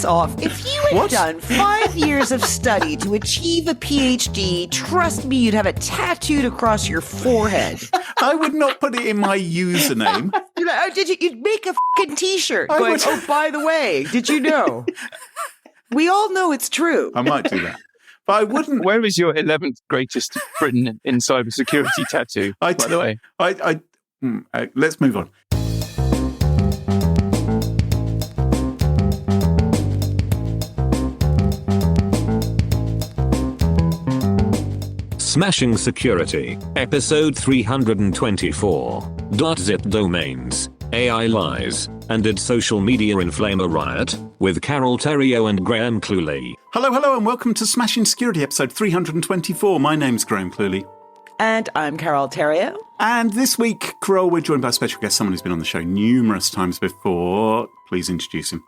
Piss off. If you had done 5 years of study to achieve a PhD, trust me, you'd have it tattooed across your forehead. I would not put it in my username. You'd make a fucking t-shirt going, oh, by the way, did you know? We all know it's true. I might do that. But I wouldn't. Where is your 11th greatest Britain in cybersecurity tattoo, by the way? Let's move on. Smashing Security, episode 324. Zip domains, AI lies, and did social media inflame a riot? With Carole, Theriault and Graham Cluley. Hello, and welcome to Smashing Security, episode 324. My name's Graham Cluley. And I'm Carole Theriault. And this week, Carole, we're joined by a special guest, someone who's been on the show numerous times before. Please introduce him.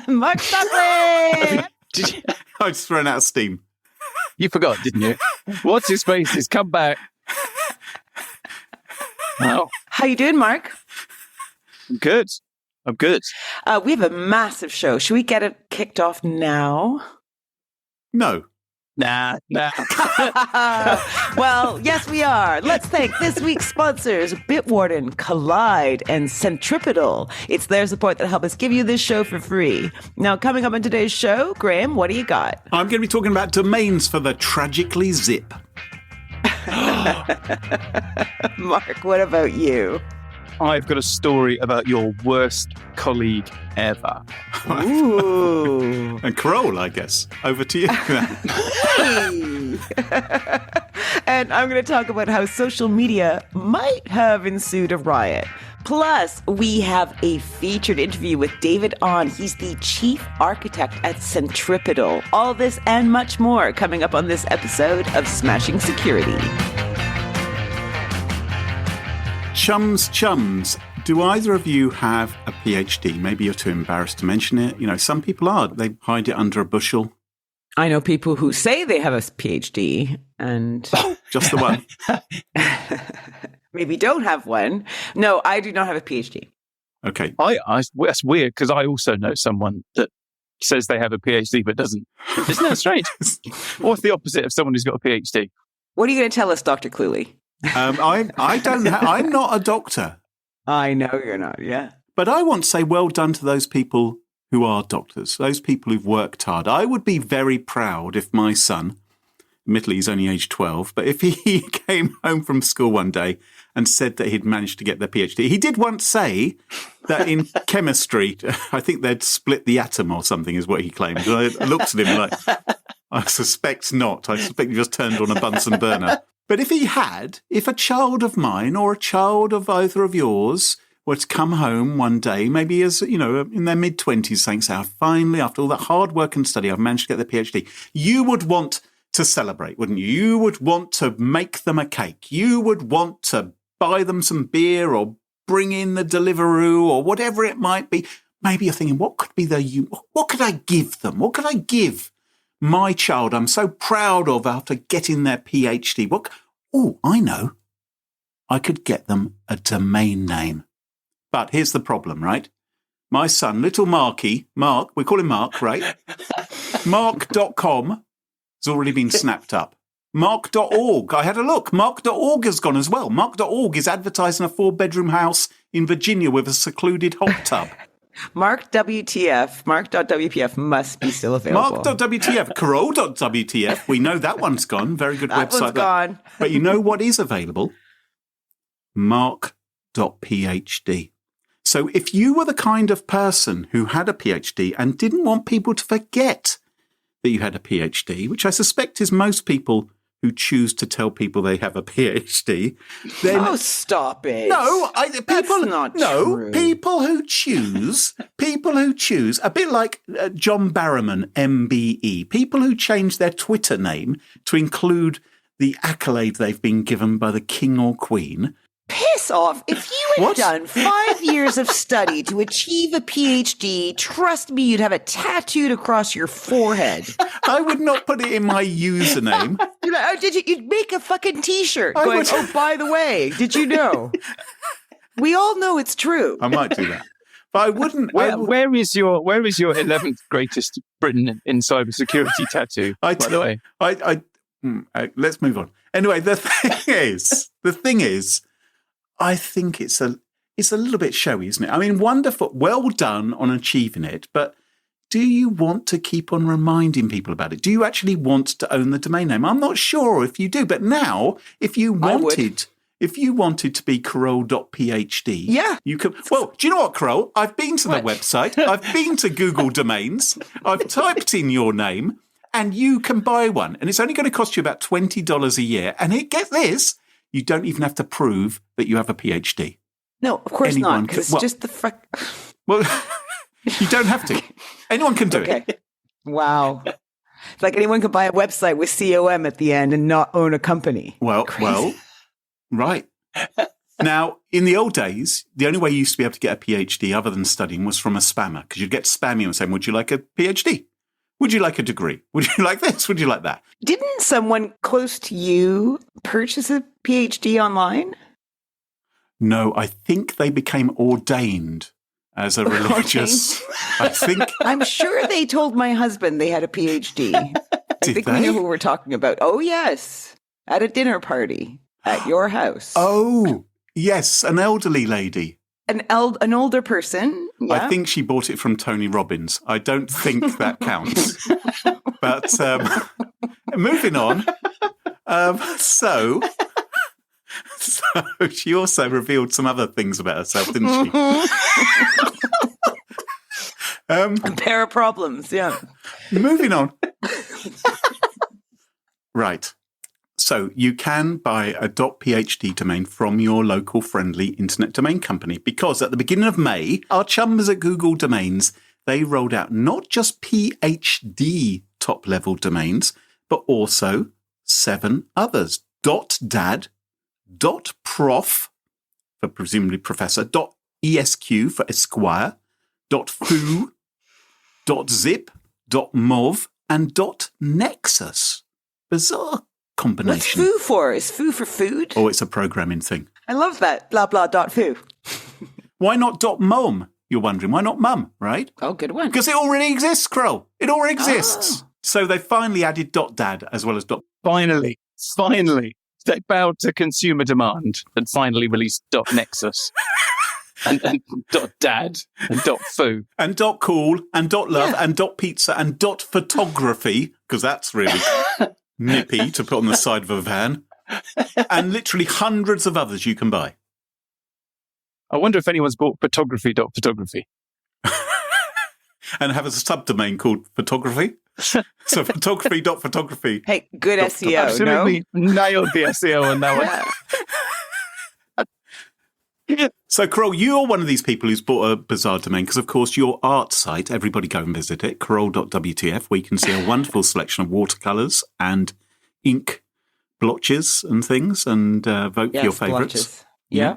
Mark Stockley! I've just run out of steam. You forgot, didn't you? What's his face? He's come back. Oh. How you doing, Mark? I'm good. We have a massive show. Should we get it kicked off now? No. Nah. Well, yes, we are. Let's thank this week's sponsors, Bitwarden, Collide, and Centripetal. It's their support that help us give you this show for free. Now, coming up on today's show, Graham, what do you got? I'm going to be talking about domains for the tragically zip. Mark, what about you? I've got a story about your worst colleague ever. Ooh. And Carole, I guess. Over to you. And I'm going to talk about how social media might have ensued a riot. Plus, we have a featured interview with David Ahn. He's the chief architect at Centripetal. All this and much more coming up on this episode of Smashing Security. Chums, do either of you have a PhD? Maybe you're too embarrassed to mention it. You know, some people are. They hide it under a bushel. I know people who say they have a PhD and... Just the one. Maybe don't have one. No, I do not have a PhD. Okay. That's weird, because I also know someone that says they have a PhD but doesn't. Isn't that strange? What's the opposite of someone who's got a PhD? What are you going to tell us, Dr. Cluley? I don't. I'm not a doctor. I know you're not. Yeah, but I want to say well done to those people who are doctors. Those people who've worked hard. I would be very proud if my son, admittedly he's only age 12, but if he came home from school one day and said that he'd managed to get their PhD. He did once say that in chemistry, I think they'd split the atom or something, is what he claimed. And I looked at him like, I suspect not. I suspect he just turned on a Bunsen burner. But if a child of mine or a child of either of yours were to come home one day, maybe as, you know, in their mid-20s, saying, so finally, after all that hard work and study, I've managed to get the PhD, you would want to celebrate, wouldn't you? You would want to make them a cake. You would want to buy them some beer or bring in the Deliveroo or whatever it might be. Maybe you're thinking, what could I give them? What could I give my child I'm so proud of after getting their PhD? I know. I could get them a domain name. But here's the problem, right? My son, little Mark, we call him Mark, right? Mark.com has already been snapped up. Mark.org, I had a look. Mark.org has gone as well. Mark.org is advertising a 4-bedroom house in Virginia with a secluded hot tub. Mark.wtf must be still available. Mark.wtf, Carole.wtf. We know that one's gone. Very good that website. One's gone. But you know what is available? Mark.phd. So if you were the kind of person who had a PhD and didn't want people to forget that you had a PhD, which I suspect is most people who choose to tell people they have a PhD, then stop it. No, That's not true. People who choose, a bit like John Barrowman, MBE, people who change their Twitter name to include the accolade they've been given by the king or queen. Piss off. If you had done 5 years of study to achieve a PhD, trust me, you'd have it tattooed across your forehead. I would not put it in my username. You'd make a fucking t-shirt going, oh, by the way, did you know? We all know it's true. I might do that. But I wouldn't. Where is your 11th greatest Britain in cybersecurity tattoo? By the way, let's move on. Anyway, the thing is, I think it's a little bit showy, isn't it? I mean, wonderful, well done on achieving it, but do you want to keep on reminding people about it? Do you actually want to own the domain name? I'm not sure if you do, but now, if you wanted to be Carole.phd, you could. Well, do you know what, Carole? I've been to the website. I've been to Google Domains. I've typed in your name, and you can buy one. And it's only going to cost you about $20 a year. And get this, you don't even have to prove that you have a PhD. No, of course not, because it's just the fuck. Well, you don't have to. Anyone can do it. Wow. It's like anyone can buy a website with COM at the end and not own a company. Well, right. Now, in the old days, the only way you used to be able to get a PhD other than studying was from a spammer, because you'd get spammy and saying, would you like a PhD? Would you like a degree? Would you like this? Would you like that? Didn't someone close to you purchase a PhD online? No, I think they became ordained as a religious. I think. I'm sure they told my husband they had a PhD. I think we know who we're talking about. Oh, yes. At a dinner party at your house. Oh, yes. An elderly lady. An older person. Yeah. I think she bought it from Tony Robbins. I don't think that counts. But moving on. So she also revealed some other things about herself, didn't she? A pair of problems, yeah. Moving on. Right. So you can buy a .phd domain from your local friendly internet domain company, because at the beginning of May, our chums at Google Domains, they rolled out not just PhD top-level domains, but also 7 others. .dad, .prof, for presumably professor, .esq for esquire, .foo, .zip, .mov, and .nexus. Bizarre combination. What's foo for? Is foo for food? Oh, it's a programming thing. I love that. Blah, blah, .foo. Why not .mom? You're wondering. Why not mum, right? Oh, good one. Because it already exists, Carole. It already exists. So they finally added .dad as well as Finally. They bowed to consumer demand and finally released .nexus. and .dad and .foo. And .cool and .love and .pizza and .photography, because that's really nippy to put on the side of a van. And literally hundreds of others you can buy. I wonder if anyone's bought photography. And have a subdomain called photography. So photography. Hey, good SEO. Absolutely nailed the SEO on that one. So, Carole, you're one of these people who's bought a bizarre domain because, of course, your art site, everybody go and visit it, Carole.wtf, where you can see a wonderful selection of watercolours and ink blotches and things, and vote for your favourites. Yeah.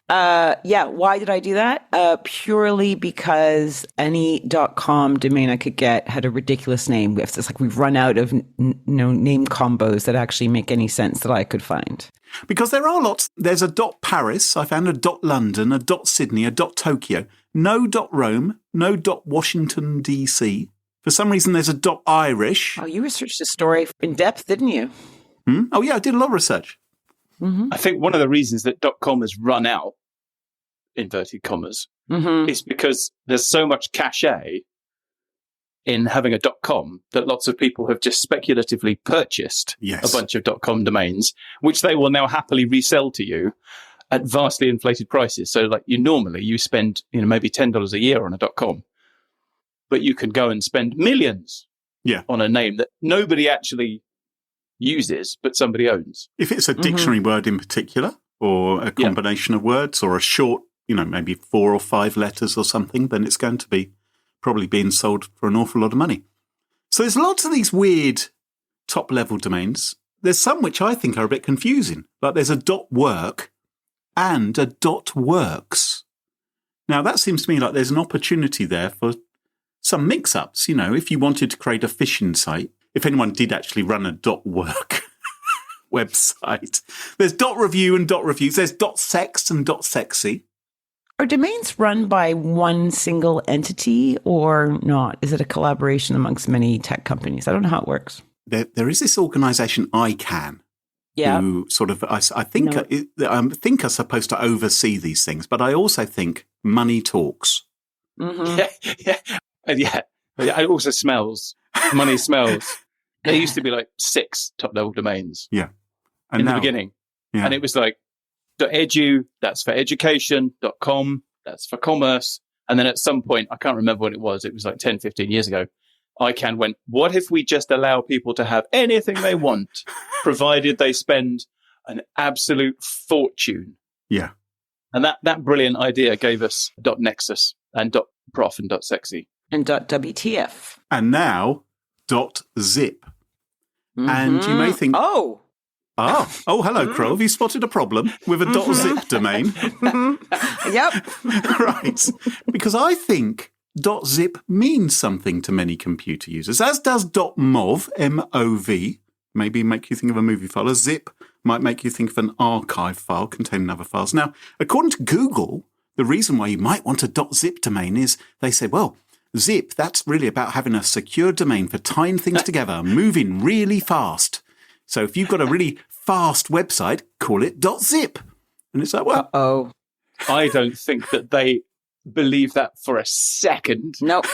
Why did I do that? Purely because any .com domain I could get had a ridiculous name. It's like we've run out of name combos that actually make any sense that I could find. Because there are lots. There's a .Paris. I found a .London, a .Sydney, a .Tokyo. No .Rome. No .Washington DC. For some reason, there's a .Irish. Oh, you researched the story in depth, didn't you? Oh yeah, I did a lot of research. Mm-hmm. I think one of the reasons that .com has run out, inverted commas, is because there's so much cachet in having a .com that lots of people have just speculatively purchased a bunch of .com domains, which they will now happily resell to you at vastly inflated prices. So like you spend, maybe $10 a year on a .com, but you can go and spend millions on a name that nobody actually uses, but somebody owns. If it's a dictionary word in particular, or a combination of words, or a short, maybe 4 or 5 letters or something, then it's going to be probably being sold for an awful lot of money. So there's lots of these weird top-level domains. There's some which I think are a bit confusing. Like there's a .work and a .works. Now that seems to me like there's an opportunity there for some mix-ups. If you wanted to create a phishing site, if anyone did actually run a .work website, there's .review and .reviews. There's .sex and .sexy. Are domains run by one single entity or not? Is it a collaboration amongst many tech companies? I don't know how it works. There is this organization, ICANN, Yeah. who sort of, I think, are supposed to oversee these things. But I also think money talks. Mm-hmm. Yeah. It also smells. Money smells. There used to be like 6 top-level domains. Yeah. And the beginning. Yeah. And it was like .edu, that's for education, .com, that's for commerce. And then at some point, I can't remember when it was like 10, 15 years ago, ICANN went, what if we just allow people to have anything they want, provided they spend an absolute fortune? Yeah. And that brilliant idea gave us .nexus and .prof and .sexy. And .wtf. And now .zip. Mm-hmm. And you may think... Oh, hello, Carole. Have you spotted a problem with a .zip domain? Yep. Right. Because I think .zip means something to many computer users, as does .mov, M-O-V, maybe make you think of a movie file. A zip might make you think of an archive file containing other files. Now, according to Google, the reason why you might want a .zip domain is they say, well, zip, that's really about having a secure domain for tying things together, moving really fast. So if you've got a really fast website, call it .zip. And it's like, well... Uh-oh. I don't think that they believe that for a second. Nope.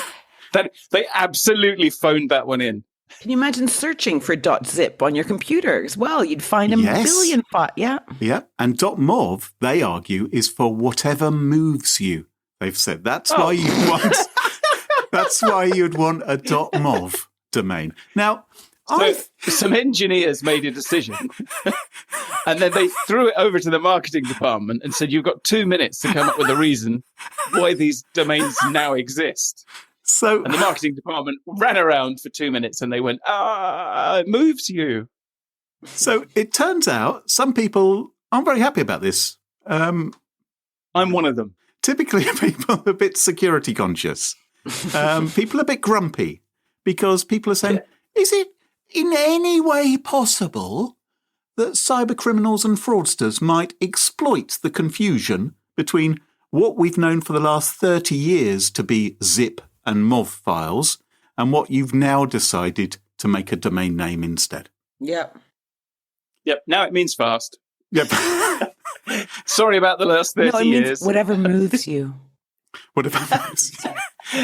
They absolutely phoned that one in. Can you imagine searching for .zip on your computer as well? You'd find a billion files. Yeah. Yeah. And .mov, they argue, is for whatever moves you. They've said that's why you want... That's why you'd want a .mov domain. Now... So some engineers made a decision and then they threw it over to the marketing department and said, you've got 2 minutes to come up with a reason why these domains now exist. And the marketing department ran around for 2 minutes and they went, it moves you. So it turns out some people aren't very happy about this. I'm one of them. Typically people are a bit security conscious. People are a bit grumpy because people are saying, is it in any way possible that cyber criminals and fraudsters might exploit the confusion between what we've known for the last 30 years to be zip and mov files and what you've now decided to make a domain name instead? Yep. Now it means fast. Yep. Sorry about the last 30 years. Whatever moves you. Whatever moves you.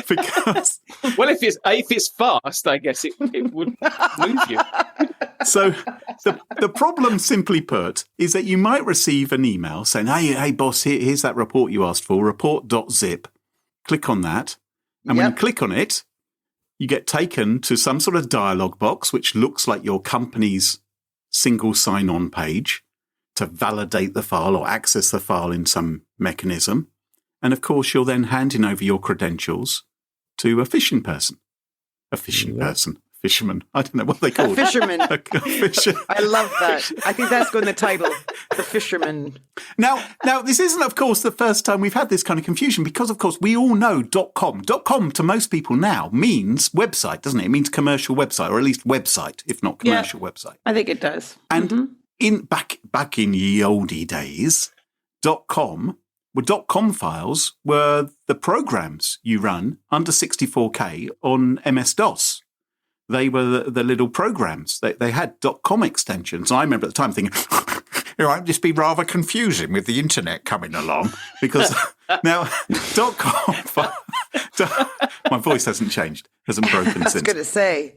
Because well, if it's fast, I guess it would move you. So the problem, simply put, is that you might receive an email saying, hey boss, here's that report you asked for, report.zip. Click on that. And when you click on it, you get taken to some sort of dialog box, which looks like your company's single sign-on page to validate the file or access the file in some mechanism. And of course, you're then handing over your credentials to a phishing person. A phishing person. Fisherman. I don't know what they call it. Fisherman. A fisher. I love that. I think that's going to the title. The fisherman. Now, this isn't, of course, the first time we've had this kind of confusion because, of course, we all know .com. .com to most people now means website, doesn't it? It means commercial website, or at least website, if not commercial website. I think it does. And in back in ye oldie days, .com... Well, .com files were the programs you run under 64K on MS-DOS. They were the little programs. They had .com extensions. I remember at the time thinking, it might just be rather confusing with the internet coming along. Because now, .com... my voice hasn't changed, hasn't broken since. I was going to say.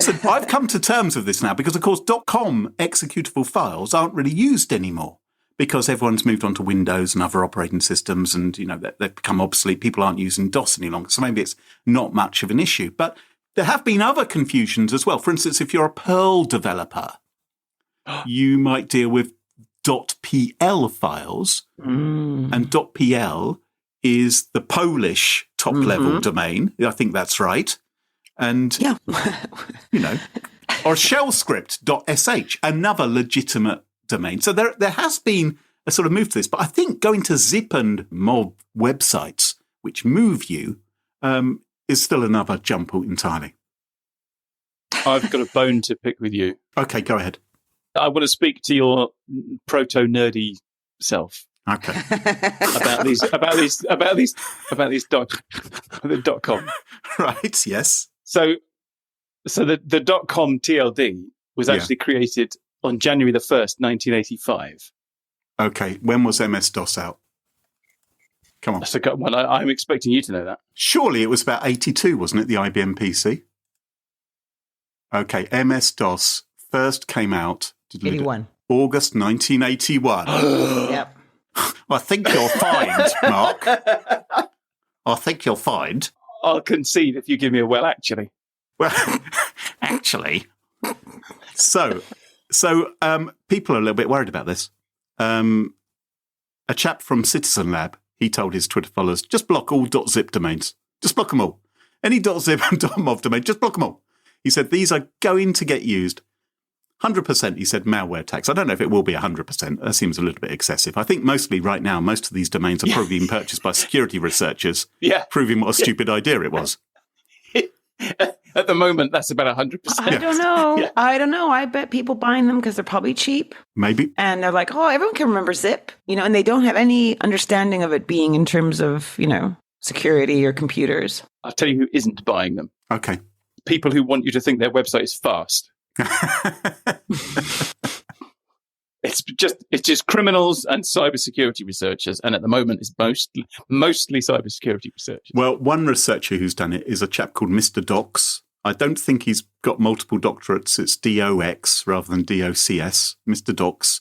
So I've come to terms with this now because, of course, .com executable files aren't really used anymore. Because everyone's moved on to Windows and other operating systems and, they've become obsolete. People aren't using DOS any longer. So maybe it's not much of an issue. But there have been other confusions as well. For instance, if you're a Perl developer, you might deal with .pl files. And .pl is the Polish top-level domain. I think that's right. And, or shell script.sh, another legitimate domain. So there has been a sort of move to this, but I think going to zip and mob websites which move you is still another jump entirely. I've got a bone to pick with you. Okay, go ahead. I want to speak to your proto-nerdy self. Okay. about these the .com. Right. Yes. So the .com TLD was actually created on January the 1st, 1985. Okay. When was MS-DOS out? Come on. That's a good one. I'm expecting you to know that. Surely it was about 82, wasn't it? The IBM PC. Okay. MS-DOS first came out 81. August 1981. Yep. I think you'll find, Mark. I think you'll find. I'll concede if you give me a well, actually. Well, actually. So people are a little bit worried about this. A chap from Citizen Lab, he told his Twitter followers, just block all .zip domains. Just block them all. Any .zip and .mov domain, just block them all. He said, these are going to get used. 100%, he said, malware attacks. I don't know if it will be 100%. That seems a little bit excessive. I think mostly right now, most of these domains are probably being purchased by security researchers, proving what a stupid idea it was. At the moment, that's about 100%. I don't know. Yeah. I don't know. I bet people buying them because they're probably cheap. Maybe. And they're like, oh, everyone can remember zip, and they don't have any understanding of it being in terms of, security or computers. I'll tell you who isn't buying them. Okay. People who want you to think their website is fast. It's just criminals and cybersecurity researchers, and at the moment it's mostly cybersecurity researchers. Well, one researcher who's done it is a chap called Mr. Docs. I don't think he's got multiple doctorates. It's DOX rather than DOCS. Mr. Docs.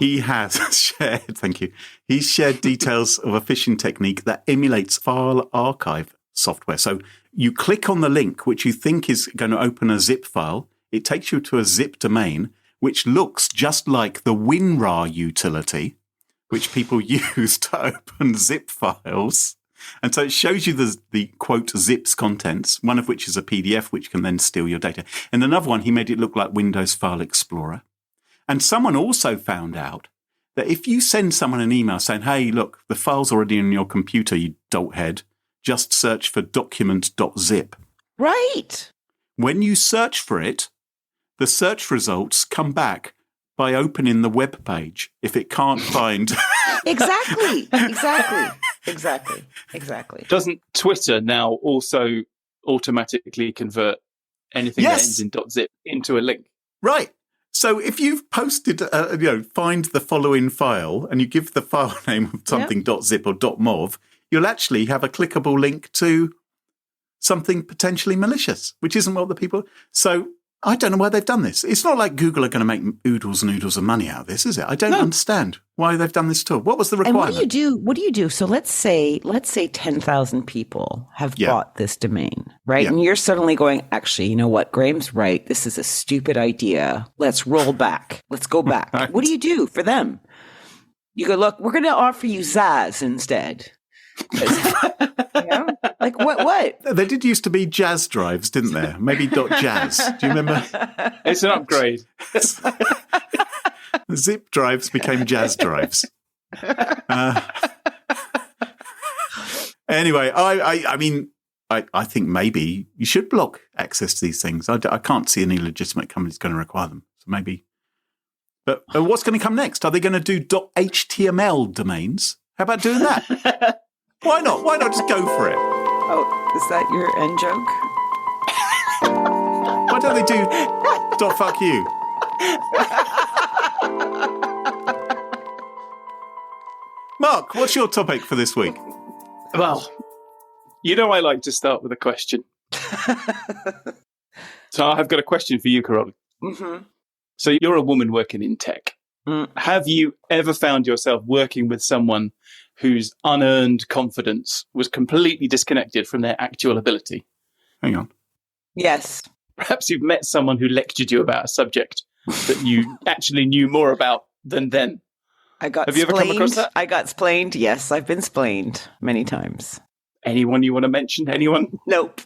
He has shared. Thank you. He's shared details of a phishing technique that emulates file archive software. So you click on the link, which you think is going to open a zip file. It takes you to a zip domain, which looks just like the WinRAR utility, which people use to open zip files. And so it shows you the quote zips contents, one of which is a PDF, which can then steal your data. And another one, he made it look like Windows File Explorer. And someone also found out that if you send someone an email saying, hey, look, the file's already in your computer, you dolt head, just search for document.zip. Right. When you search for it, the search results come back by opening the web page if it can't find. Exactly. Doesn't Twitter now also automatically convert anything that ends in .zip into a link? Right. So if you've posted, find the following file and you give the file name of something .zip or .mov, you'll actually have a clickable link to something potentially malicious, which isn't what the people. So I don't know why they've done this. It's not like Google are going to make oodles and oodles of money out of this, is it? I don't understand why they've done this at all. What was the requirement? And what do you do? So let's say 10,000 people have bought this domain, right? Yeah. And you're suddenly going, actually, you know what? Graham's right. This is a stupid idea. Let's roll back. Let's go back. Right. What do you do for them? You go, look, we're going to offer you Zaz instead. Like what? There did used to be jazz drives, didn't there? Maybe .jazz. Do you remember? It's an upgrade. Zip drives became jazz drives. Anyway, I think maybe you should block access to these things. I can't see any legitimate companies going to require them. So maybe. But what's going to come next? Are they going to do .html domains? How about doing that? Why not? Why not just go for it? Oh, is that your end joke? Why don't they do .fuck you? Mark, what's your topic for this week? Well, I like to start with a question. So I've got a question for you, Carole. Mm-hmm. So you're a woman working in tech. Have you ever found yourself working with someone whose unearned confidence was completely disconnected from their actual ability? Hang on. Yes. Perhaps you've met someone who lectured you about a subject that you actually knew more about than them. Have you ever come across that? I got splained. Yes, I've been splained many times. Anyone you want to mention? Anyone? Nope.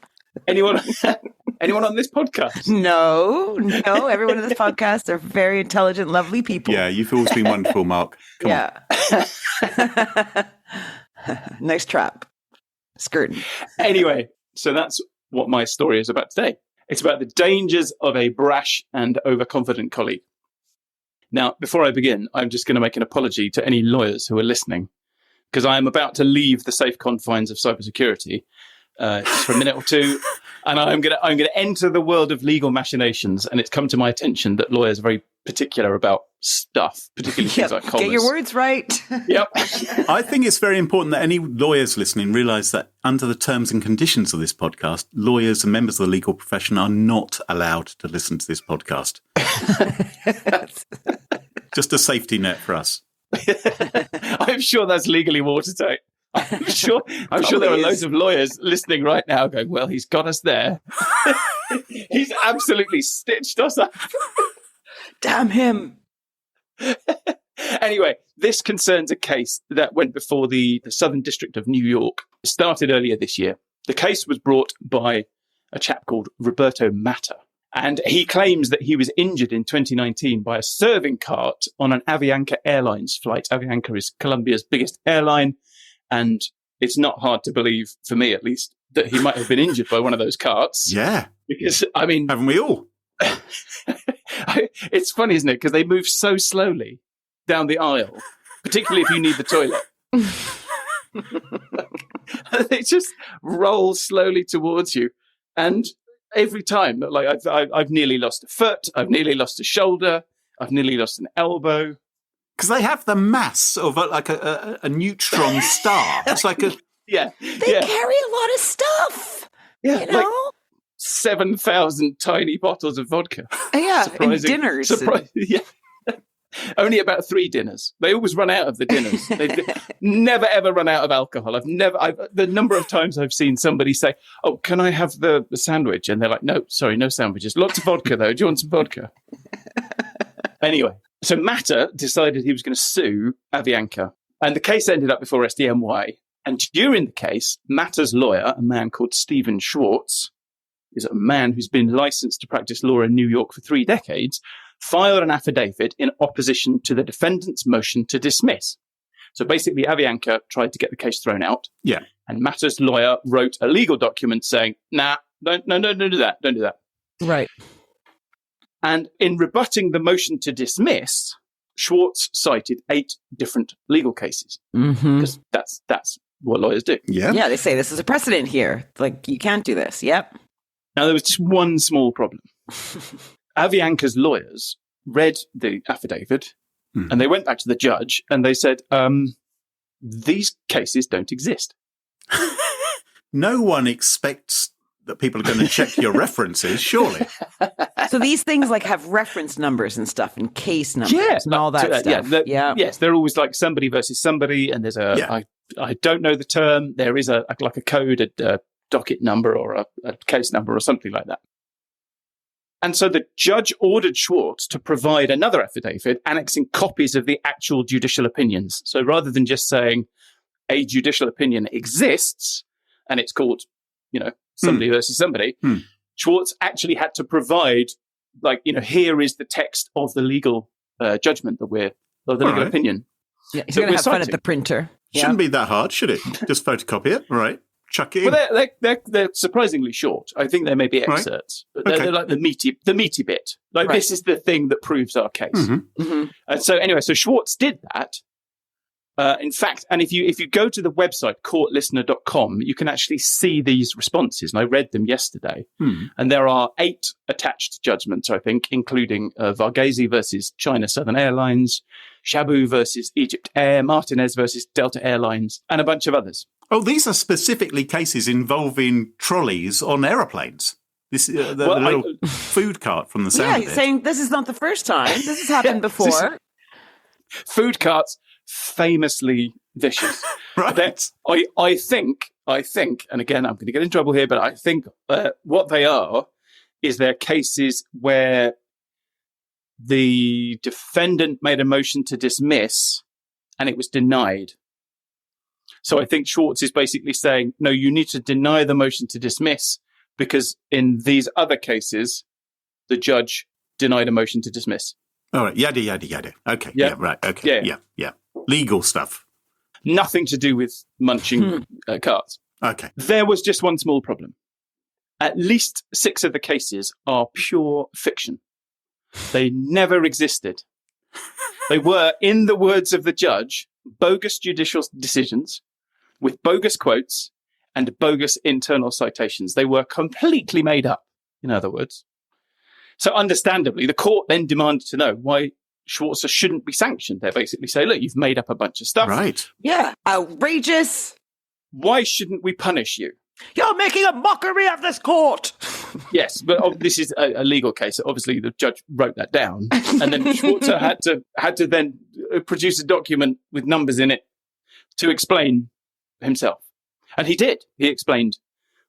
Anyone on this podcast? No. Everyone on this podcast are very intelligent, lovely people. Yeah, you've always been wonderful, Mark. Come on. Nice trap. Skirting. Anyway, so that's what my story is about today. It's about the dangers of a brash and overconfident colleague. Now, before I begin, I'm just going to make an apology to any lawyers who are listening, because I am about to leave the safe confines of cybersecurity just for a minute or two, and I'm going to enter the world of legal machinations. And it's come to my attention that lawyers are very particular about stuff, particularly things like commas. Get your words right. Yep. I think it's very important that any lawyers listening realise that under the terms and conditions of this podcast, lawyers and members of the legal profession are not allowed to listen to this podcast. Just a safety net for us. I'm sure that's legally watertight. I'm sure there are loads of lawyers listening right now going, well, he's got us there. He's absolutely stitched us up. Damn him. Anyway, this concerns a case that went before the Southern District of New York. It started earlier this year. The case was brought by a chap called Roberto Matta. And he claims that he was injured in 2019 by a serving cart on an Avianca Airlines flight. Avianca is Colombia's biggest airline. And it's not hard to believe, for me at least, that he might have been injured by one of those carts. Yeah. Because, I mean... Haven't we all? It's funny, isn't it? Because they move so slowly down the aisle, particularly if you need the toilet. They just roll slowly towards you. And every time, like I've nearly lost a foot, I've nearly lost a shoulder, I've nearly lost an elbow. Because they have the mass of a neutron star. It's like a... Yeah. They carry a lot of stuff. Yeah. You know? Like 7,000 tiny bottles of vodka. Yeah, and dinners. Yeah. Only about 3 dinners. They always run out of the dinners. They never, ever run out of alcohol. The number of times I've seen somebody say, oh, can I have the sandwich? And they're like, no, sorry, no sandwiches. Lots of vodka, though. Do you want some vodka? Anyway, so Matta decided he was going to sue Avianca. And the case ended up before SDNY. And during the case, Matta's lawyer, a man called Stephen Schwartz, is a man who's been licensed to practice law in New York for 3 decades, filed an affidavit in opposition to the defendant's motion to dismiss. So basically, Avianca tried to get the case thrown out. Yeah. And Matta's lawyer wrote a legal document saying, don't do that. Don't do that. Right. And in rebutting the motion to dismiss, Schwartz cited 8 different legal cases. Because that's what lawyers do. Yeah. Yeah, they say this is a precedent here. Like, you can't do this. Yep. Now, there was just one small problem. Avianca's lawyers read the affidavit and they went back to the judge and they said, these cases don't exist. No one expects that people are going to check your references, surely. So these things like have reference numbers and stuff and case numbers and all that stuff. Yes, they're always like somebody versus somebody. And there's I don't know the term. There is a code, a docket number or a case number or something like that. And so the judge ordered Schwartz to provide another affidavit annexing copies of the actual judicial opinions. So rather than just saying a judicial opinion exists and it's called, somebody versus somebody, Schwartz actually had to provide, here is the text of the legal judgment the legal opinion. Yeah, he's going to have fun at the printer. Shouldn't be that hard, should it? Just photocopy it, all right? Chuck it in. Well, they're surprisingly short. I think there may be excerpts, but they're like the meaty bit. This is the thing that proves our case. And so anyway, so Schwartz did that. In fact, and if you go to the website courtlistener.com, you can actually see these responses. And I read them yesterday. And there are 8 attached judgments, I think, including Varghese versus China Southern Airlines, Shabu versus Egypt Air, Martinez versus Delta Airlines, and a bunch of others. Oh, these are specifically cases involving trolleys on aeroplanes. This the little food cart from the sound. Yeah, of he's it. saying this is not the first time. This has happened before. Food carts, famously vicious. Right. I think, and again, I'm going to get in trouble here, but I think what they are is they're cases where the defendant made a motion to dismiss and it was denied. So I think Schwartz is basically saying, no, you need to deny the motion to dismiss because in these other cases, the judge denied a motion to dismiss. All right. Yada, yada, yada. Okay. Yeah, right. Okay. Yeah. Legal stuff. Nothing to do with munching carts. Okay. There was just one small problem. At least 6 of the cases are pure fiction. They never existed. They were, in the words of the judge, bogus judicial decisions with bogus quotes and bogus internal citations. They were completely made up, in other words. So understandably, the court then demanded to know why Schwarzer shouldn't be sanctioned. They basically say, look, you've made up a bunch of stuff. Right. Yeah. Outrageous. Why shouldn't we punish you? You're making a mockery of this court. Yes, but this is a legal case. Obviously, the judge wrote that down. And then Schwarzer had to then produce a document with numbers in it to explain himself. And he did. He explained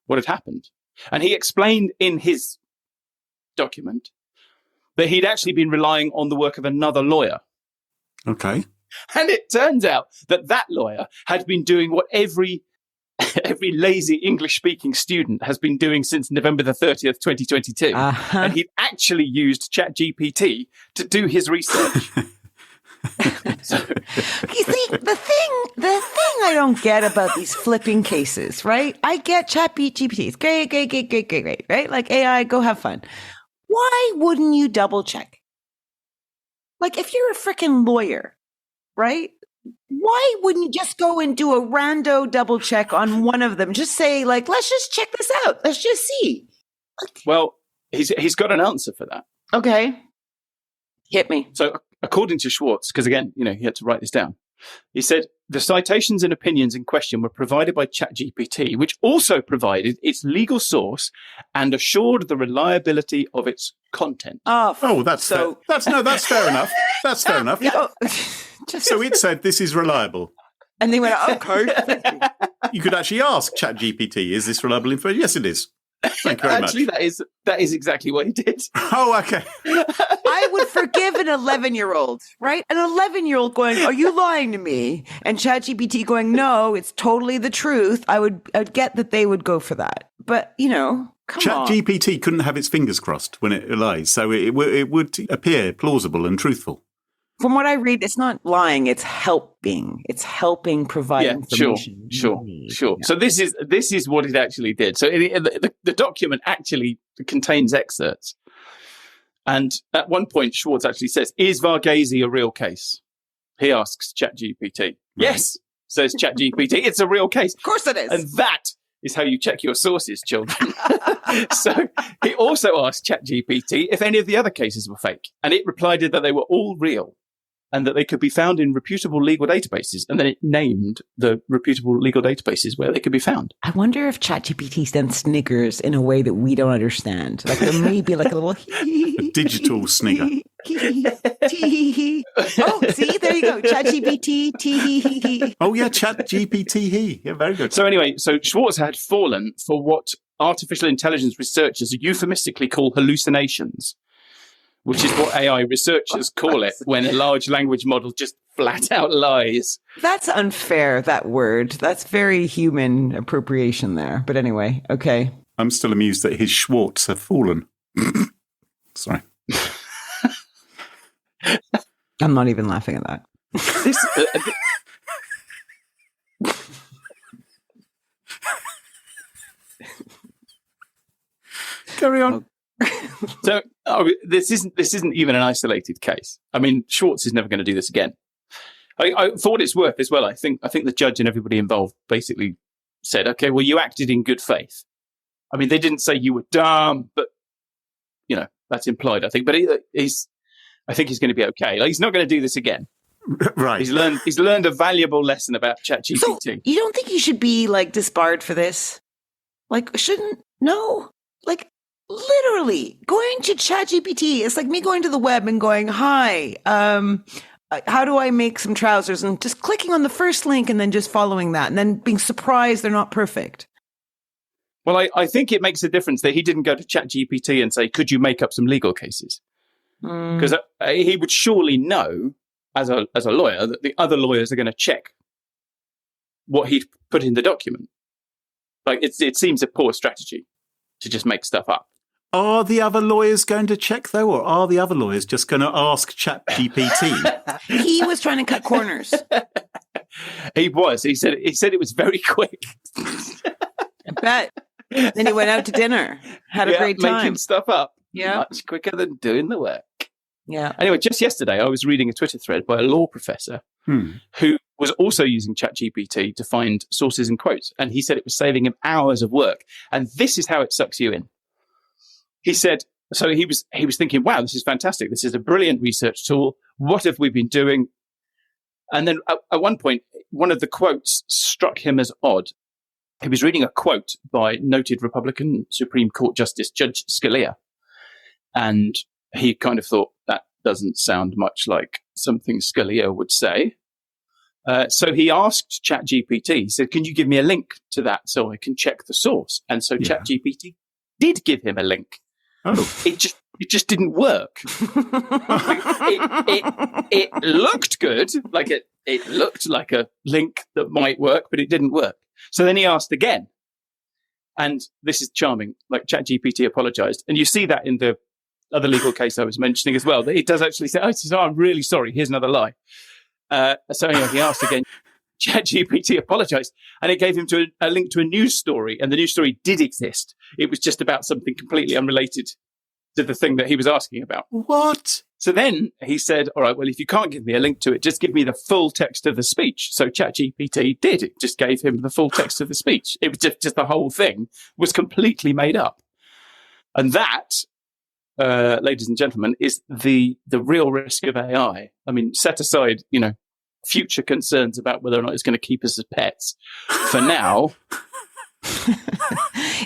what had happened. And he explained in his document that he'd actually been relying on the work of another lawyer. Okay. And it turns out that that lawyer had been doing what every lazy English-speaking student has been doing since November the 30th, 2022. Uh-huh. And he'd actually used ChatGPT to do his research. So, You see, the thing I don't get about these flipping cases, right? I get ChatGPT. It's great, right? Like AI, go have fun. Why wouldn't you double check? Like if you're a freaking lawyer, right? Why wouldn't you just go and do a rando double check on one of them? Just say, like, let's just check this out. Let's just see. well, he's got an answer for that. Okay. Hit me. So according to Schwartz, because again, he had to write this down, he said, the citations and opinions in question were provided by ChatGPT, which also provided its legal source and assured the reliability of its content. Oh, that's fair. That's fair enough. That's fair enough. So it said this is reliable. And they went, okay. You could actually ask ChatGPT, is this reliable information? Yes, it is. Thank you very Actually, much. that is exactly what he did. Oh, okay. I would forgive an 11-year-old, right? An 11-year-old going, are you lying to me? And ChatGPT going, no, it's totally the truth. I'd get that they would go for that. But, come on. ChatGPT couldn't have its fingers crossed when it lies, so it would appear plausible and truthful. From what I read, it's not lying, it's helping. It's helping provide information. Sure. Yeah. So this is what it actually did. So the document actually contains excerpts. And at one point, Schwartz actually says, is Varghese a real case? He asks ChatGPT. Right. Yes, says ChatGPT. It's a real case. Of course it is. And that is how you check your sources, children. So he also asked ChatGPT if any of the other cases were fake. And it replied that they were all real and that they could be found in reputable legal databases. And then it named the reputable legal databases where they could be found. I wonder if ChatGPT then sniggers in a way that we don't understand. Like there may be like a little a digital snigger. Oh, see, there you go. ChatGPT, tee. Oh yeah, ChatGPT. Yeah, very good. So anyway, Schwartz had fallen for what artificial intelligence researchers euphemistically call hallucinations, which is what AI researchers call it when a large language model just flat out lies. That's unfair, that word. That's very human appropriation there. But anyway, okay. I'm still amused that his Schwartz have fallen. Sorry. I'm not even laughing at that. Carry on. So this isn't even an isolated case. I mean, Schwartz is never going to do this again. For what it's worth as well, I think the judge and everybody involved basically said, okay, well, you acted in good faith. I mean, they didn't say you were dumb, but that's implied, I think. But I think he's going to be okay. Like, he's not going to do this again. Right. He's learned a valuable lesson about ChatGPT. So you don't think he should be like disbarred for this? Like, literally going to ChatGPT. It's like me going to the web and going, hi, how do I make some trousers? And just clicking on the first link and then just following that and then being surprised they're not perfect. Well, I think it makes a difference that he didn't go to ChatGPT and say, could you make up some legal cases? Because he would surely know, as a lawyer, that the other lawyers are going to check what he'd put in the document. Like, it seems a poor strategy to just make stuff up. Are the other lawyers going to check, though, or are the other lawyers just going to ask ChatGPT? He was trying to cut corners. He was. He said it was very quick. I bet. Then he went out to dinner, had a great time. Making stuff up. Yeah. Much quicker than doing the work. Yeah. Anyway, just yesterday, I was reading a Twitter thread by a law professor who was also using ChatGPT to find sources and quotes. And he said it was saving him hours of work. And this is how it sucks you in. He said, so he was thinking, wow, this is fantastic. This is a brilliant research tool. What have we been doing? And then at one point, one of the quotes struck him as odd. He was reading a quote by noted Republican Supreme Court Justice Judge Scalia. And he kind of thought, that doesn't sound much like something Scalia would say. So he asked ChatGPT, he said, can you give me a link to that so I can check the source? And so ChatGPT did give him a link. Oh. It just didn't work. it looked good, like it looked like a link that might work, but it didn't work. So then he asked again. And this is charming. Like ChatGPT apologized. And you see that in the other legal case I was mentioning as well, that it does actually say, oh, I'm really sorry. Here's another lie. So anyway, he asked again. ChatGPT apologized, and it gave him a link to a news story, and the news story did exist. It was just about something completely unrelated to the thing that he was asking about. What? So then he said, all right, well, if you can't give me a link to it, just give me the full text of the speech. So ChatGPT did. It just gave him the full text of the speech. It was just the whole thing was completely made up. And that, ladies and gentlemen, is the real risk of AI. I mean, set aside, future concerns about whether or not it's going to keep us as pets. For now,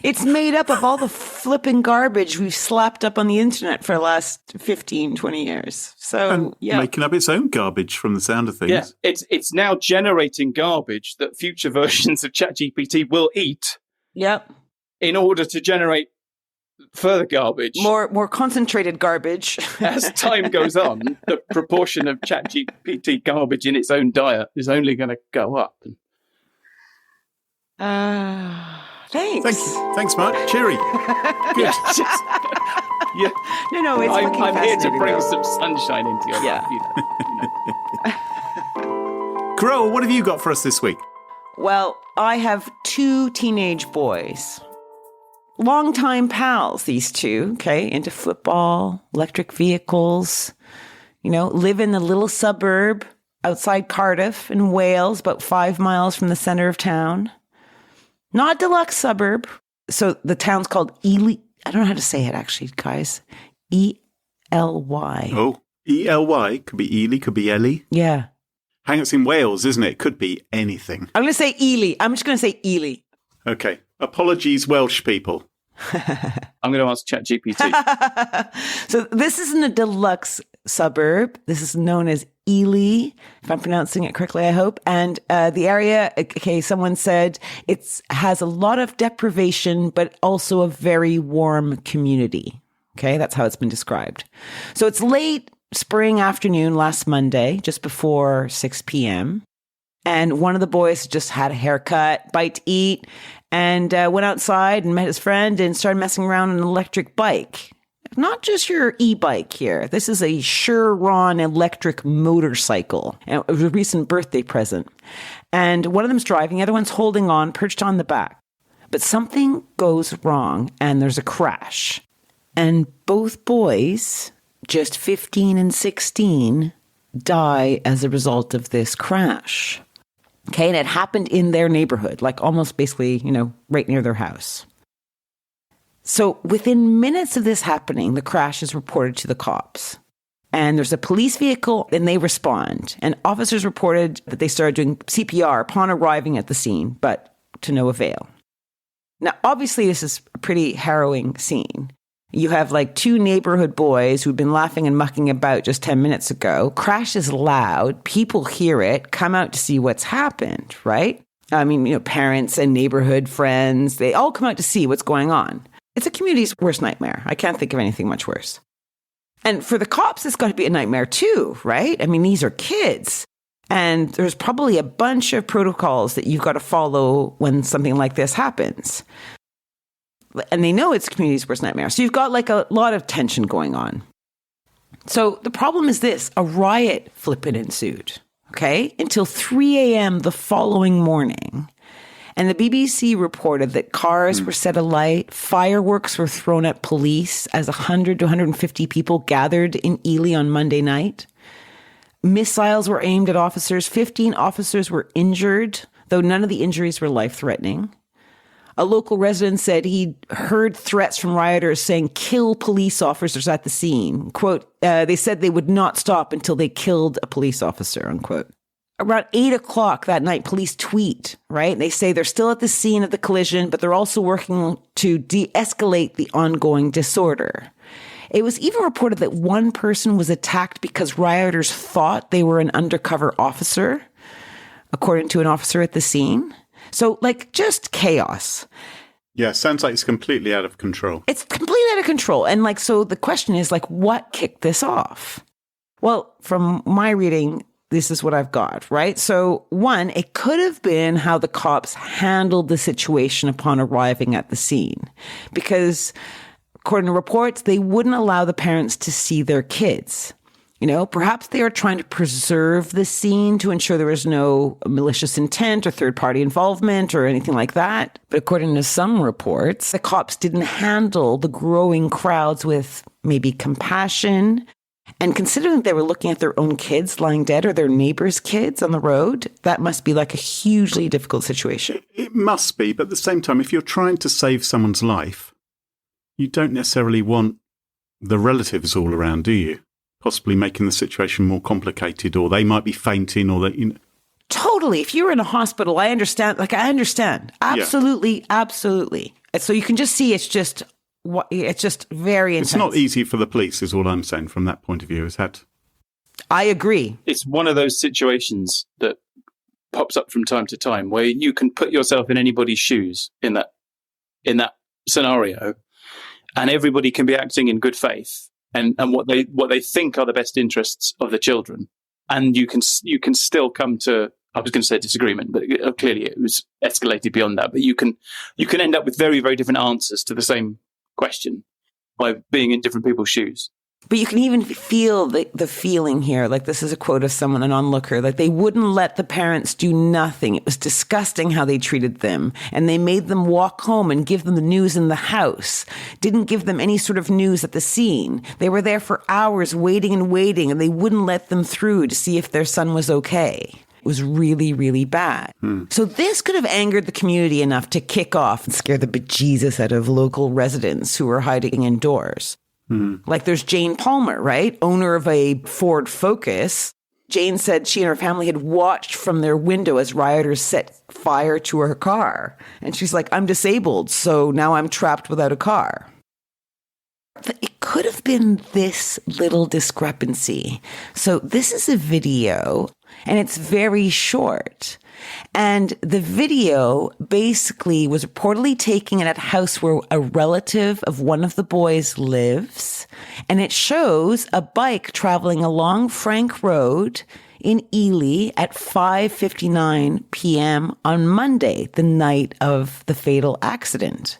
it's made up of all the flipping garbage we've slapped up on the internet for the last 15, 20 years. So, and making up its own garbage from the sound of things. Yeah, it's now generating garbage that future versions of ChatGPT will eat. Yep. In order to generate further garbage. More concentrated garbage. As time goes on, the proportion of ChatGPT garbage in its own diet is only going to go up. Thanks. Thanks, Mark. Cheery. Good. Yeah. No, it's I'm here to bring though. some sunshine into your life. Carole, what have you got for us this week? Well, I have 2 teenage boys. Longtime pals, these two, okay, into football, electric vehicles, live in a little suburb outside Cardiff in Wales, about 5 miles from the center of town. Not a deluxe suburb. So the town's called Ely. I don't know how to say it, actually, guys. E-L-Y. Oh, E-L-Y. Could be Ely, could be Ellie. Yeah. Hang on, it's in Wales, isn't it? Could be anything. I'm going to say Ely. I'm just going to say Ely. Okay. Apologies, Welsh people. I'm going to ask ChatGPT. So this isn't a deluxe suburb. This is known as Ely, if I'm pronouncing it correctly, I hope. And the area, okay, someone said it has a lot of deprivation, but also a very warm community. Okay, that's how it's been described. So it's late spring afternoon last Monday, just before 6 p.m. And one of the boys just had a haircut, bite to eat, and went outside and met his friend and started messing around on an electric bike. Not just your e-bike here. This is a Chiron electric motorcycle. And it was a recent birthday present. And one of them's driving, the other one's holding on, perched on the back. But something goes wrong, and there's a crash. And both boys, just 15 and 16, die as a result of this crash. Okay, and it happened in their neighborhood, like almost basically, right near their house. So within minutes of this happening, the crash is reported to the cops. And there's a police vehicle, and they respond. And officers reported that they started doing CPR upon arriving at the scene, but to no avail. Now, obviously, this is a pretty harrowing scene. You have like 2 neighborhood boys who've been laughing and mucking about just 10 minutes ago. Crash is loud. People hear it, come out to see what's happened, right? I mean, parents and neighborhood friends, they all come out to see what's going on. It's a community's worst nightmare. I can't think of anything much worse. And for the cops, it's got to be a nightmare too, right? I mean, these are kids. And there's probably a bunch of protocols that you've got to follow when something like this happens. And they know it's community's worst nightmare. So you've got like a lot of tension going on. So the problem is this, a riot flippin' ensued, okay? Until 3 a.m. the following morning. And the BBC reported that cars were set alight, fireworks were thrown at police as 100 to 150 people gathered in Ely on Monday night. Missiles were aimed at officers. 15 officers were injured, though none of the injuries were life-threatening. A local resident said he heard threats from rioters saying, "Kill police officers at the scene." Quote, they said they would not stop until they killed a police officer, unquote. Around 8 o'clock that night, police tweet, right? They say they're still at the scene of the collision, but they're also working to de-escalate the ongoing disorder. It was even reported that one person was attacked because rioters thought they were an undercover officer, according to an officer at the scene. So, just chaos. Yeah, sounds like it's completely out of control. It's completely out of control. And, so the question is, what kicked this off? Well, from my reading, this is what I've got, right? So, one, it could have been how the cops handled the situation upon arriving at the scene. Because, according to reports, they wouldn't allow the parents to see their kids. Perhaps they are trying to preserve the scene to ensure there was no malicious intent or third-party involvement or anything like that. But according to some reports, the cops didn't handle the growing crowds with maybe compassion. And considering they were looking at their own kids lying dead or their neighbors' kids on the road, that must be a hugely difficult situation. It must be, but at the same time, if you're trying to save someone's life, you don't necessarily want the relatives all around, do you? Possibly making the situation more complicated, or they might be fainting, or that. Totally. If you're in a hospital, I understand. I understand. Absolutely, yeah. Absolutely. And so you can just see it's just very intense. It's not easy for the police, is all I'm saying from that point of view. I agree. It's one of those situations that pops up from time to time where you can put yourself in anybody's shoes in that scenario, and everybody can be acting in good faith. And what they think are the best interests of the children, and you can still come to, I was going to say disagreement, but clearly it was escalated beyond that. But you can end up with very, very different answers to the same question by being in different people's shoes. But you can even feel the feeling here. This is a quote of someone, an onlooker. They wouldn't let the parents do nothing. It was disgusting how they treated them. And they made them walk home and give them the news in the house. Didn't give them any sort of news at the scene. They were there for hours waiting, and they wouldn't let them through to see if their son was okay. It was really, really bad. So this could have angered the community enough to kick off and scare the bejesus out of local residents who were hiding indoors. There's Jane Palmer, right? Owner of a Ford Focus. Jane said she and her family had watched from their window as rioters set fire to her car. And she's like, "I'm disabled, so now I'm trapped without a car." It could have been this little discrepancy. So this is a video, and it's very short. And the video basically was reportedly taken at a house where a relative of one of the boys lives. And it shows a bike traveling along Frank Road in Ely at 5:59 p.m. on Monday, the night of the fatal accident.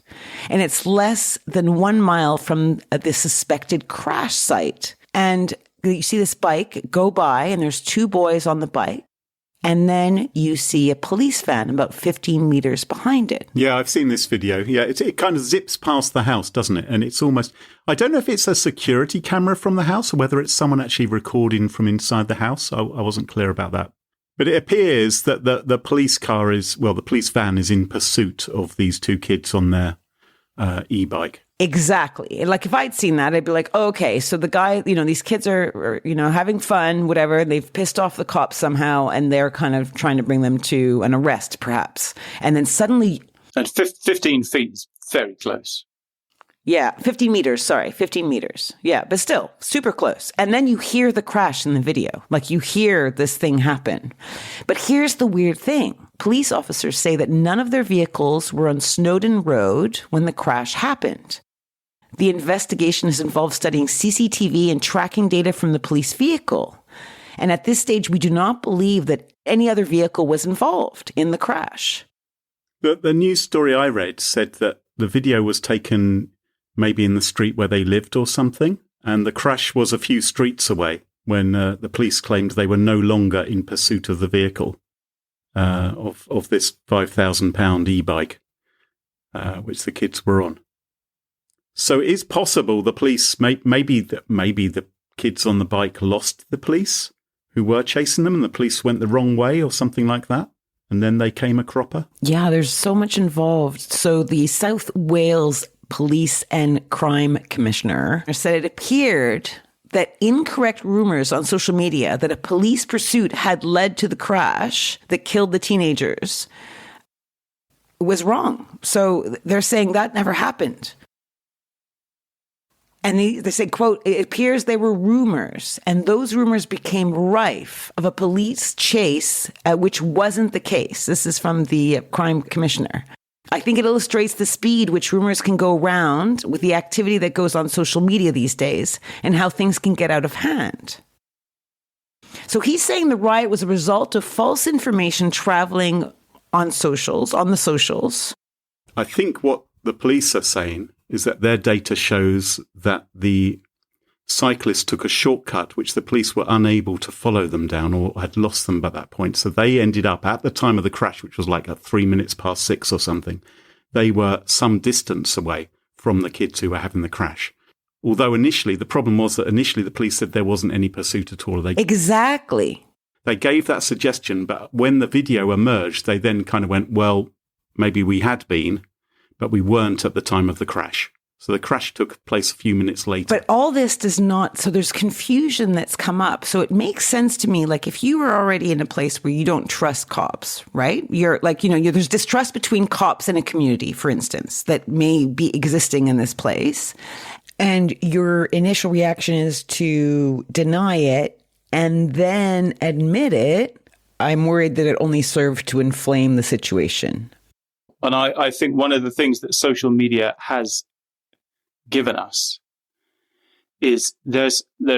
And it's less than 1 mile from the suspected crash site. And you see this bike go by, and there's two boys on the bike. And then you see a police van about 15 meters behind it. Yeah, I've seen this video. Yeah, it kind of zips past the house, doesn't it? And it's almost, I don't know if it's a security camera from the house or whether it's someone actually recording from inside the house. I wasn't clear about that. But it appears that the police the police van is in pursuit of these two kids on their e-bike. Exactly. If I'd seen that, I'd be like, oh, okay, so the guy, these kids are, having fun, whatever. And they've pissed off the cops somehow, and they're kind of trying to bring them to an arrest, perhaps. And then suddenly... And 15 feet is very close. Yeah, 15 meters. Yeah, but still, super close. And then you hear the crash in the video. You hear this thing happen. But here's the weird thing. Police officers say that none of their vehicles were on Snowdon Road when the crash happened. The investigation has involved studying CCTV and tracking data from the police vehicle. And at this stage, we do not believe that any other vehicle was involved in the crash. The news story I read said that the video was taken maybe in the street where they lived or something, and the crash was a few streets away when the police claimed they were no longer in pursuit of the vehicle. of this £5,000 e-bike, which the kids were on. So it is possible the police, maybe the kids on the bike lost the police who were chasing them and the police went the wrong way or something like that. And then they came a cropper. Yeah, there's so much involved. So the South Wales Police and Crime Commissioner said it appeared that incorrect rumors on social media that a police pursuit had led to the crash that killed the teenagers was wrong. So they're saying that never happened. And they say, quote, it appears they were rumors, and those rumors became rife of a police chase, which wasn't the case. This is from the crime commissioner. I think it illustrates the speed which rumors can go around with the activity that goes on social media these days and how things can get out of hand. So he's saying the riot was a result of false information traveling on the socials. I think what the police are saying is that their data shows that the cyclists took a shortcut which the police were unable to follow them down or had lost them by that point. So they ended up at the time of the crash, which was like at 6 minutes or something. They were some distance away from the kids who were having the crash. Although initially, the problem was that initially the police said there wasn't any pursuit at all. Exactly. They gave that suggestion, but when the video emerged, they then kind of went, well, maybe we had been, but we weren't at the time of the crash. So the crash took place a few minutes later. But all this does not, so there's confusion that's come up. So it makes sense to me, like if you were already in a place where you don't trust cops, right? You're like, there's distrust between cops and a community, for instance, that may be existing in this place. And your initial reaction is to deny it and then admit it. I'm worried that it only served to inflame the situation. And I think one of the things that social media has given us is there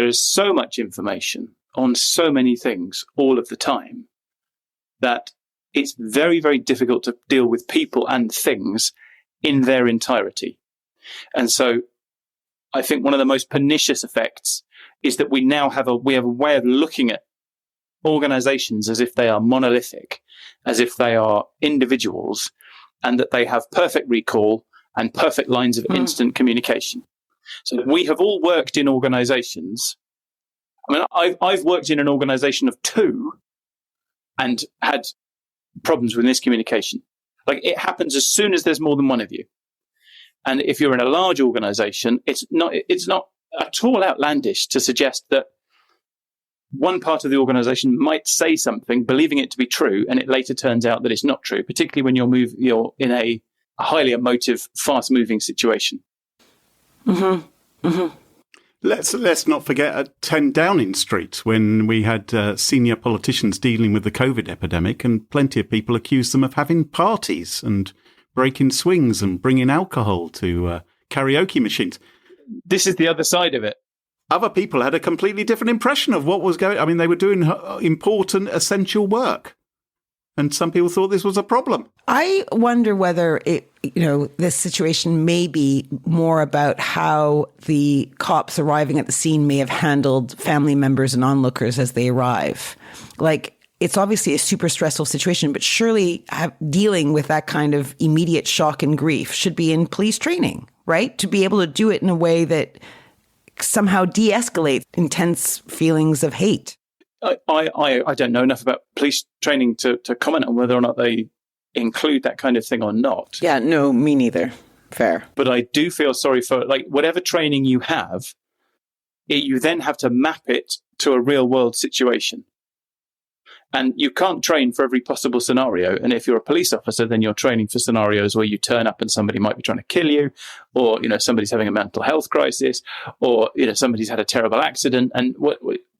is so much information on so many things all of the time that it's very, very difficult to deal with people and things in their entirety. And so I think one of the most pernicious effects is that we now have a way of looking at organizations as if they are monolithic, as if they are individuals, and that they have perfect recall and perfect lines of instant communication. So we have all worked in organizations. I mean, I've worked in an organization of 2 and had problems with miscommunication. Like it happens as soon as there's more than one of you. And if you're in a large organization, it's not at all outlandish to suggest that one part of the organization might say something, believing it to be true, and it later turns out that it's not true, particularly when you're in a highly emotive, fast-moving situation. Mm-hmm. Mm-hmm. Let's not forget at 10 Downing Street when we had senior politicians dealing with the COVID epidemic, and plenty of people accused them of having parties and breaking swings and bringing alcohol to karaoke machines. This is the other side of it. Other people had a completely different impression of what was going on. I mean, they were doing important, essential work. And some people thought this was a problem. I wonder whether this situation may be more about how the cops arriving at the scene may have handled family members and onlookers as they arrive. Like, it's obviously a super stressful situation, but surely dealing with that kind of immediate shock and grief should be in police training, right? To be able to do it in a way that somehow de-escalate intense feelings of hate. I don't know enough about police training to comment on whether or not they include that kind of thing or not. Yeah, no, me neither. Fair. But I do feel sorry for, like, whatever training you have, you then have to map it to a real world situation. And you can't train for every possible scenario. And if you're a police officer, then you're training for scenarios where you turn up and somebody might be trying to kill you, or, somebody's having a mental health crisis, or, somebody's had a terrible accident. And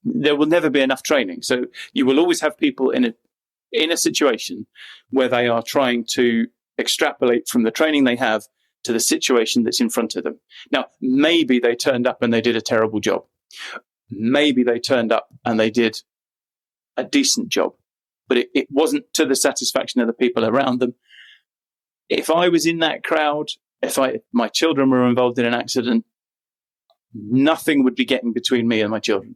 there will never be enough training. So you will always have people in a situation where they are trying to extrapolate from the training they have to the situation that's in front of them. Now, maybe they turned up and they did a terrible job. Maybe they turned up and they did a decent job, but it wasn't to the satisfaction of the people around them. If I was in that crowd, if my children were involved in an accident, nothing would be getting between me and my children.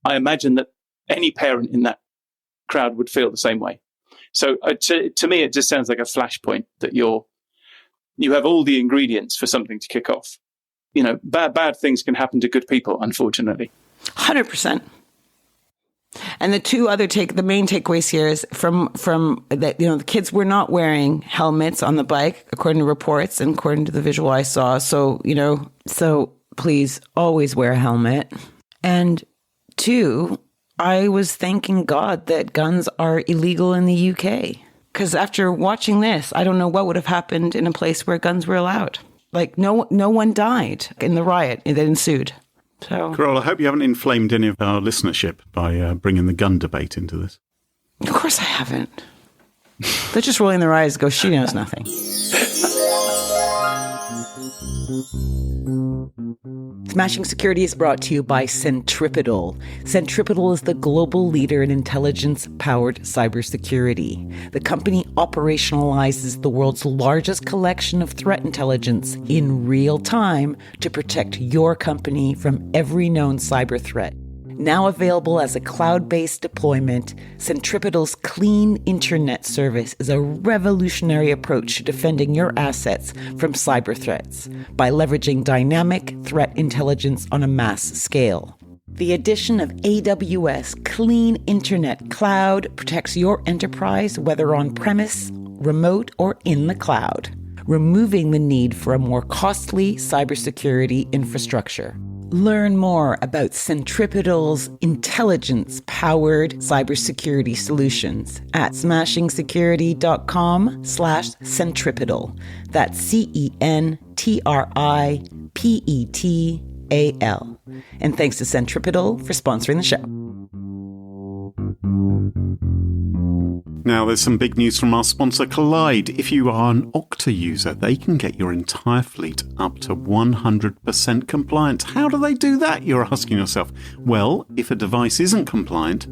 I imagine that any parent in that crowd would feel the same way. So to me, it just sounds like a flashpoint that you have all the ingredients for something to kick off. Bad things can happen to good people, unfortunately. 100%. And the main takeaways here is from that, the kids were not wearing helmets on the bike, according to reports and according to the visual I saw. So, so please always wear a helmet. And 2, I was thanking God that guns are illegal in the UK. Because after watching this, I don't know what would have happened in a place where guns were allowed. Like no one died in the riot that ensued. So, Carole, I hope you haven't inflamed any of our listenership by bringing the gun debate into this. Of course I haven't. They're just rolling their eyes and go, she knows nothing. Smashing Security is brought to you by Centripetal. Centripetal is the global leader in intelligence-powered cybersecurity. The company operationalizes the world's largest collection of threat intelligence in real time to protect your company from every known cyber threat. Now available as a cloud-based deployment, Centripetal's Clean Internet service is a revolutionary approach to defending your assets from cyber threats by leveraging dynamic threat intelligence on a mass scale. The addition of AWS Clean Internet Cloud protects your enterprise whether on-premise, remote, or in the cloud, removing the need for a more costly cybersecurity infrastructure. Learn more about Centripetal's intelligence-powered cybersecurity solutions at smashingsecurity.com/centripetal. That's CENTRIPETAL. And thanks to Centripetal for sponsoring the show. Now, there's some big news from our sponsor, Collide. If you are an Okta user, they can get your entire fleet up to 100% compliant. How do they do that, you're asking yourself? Well, if a device isn't compliant,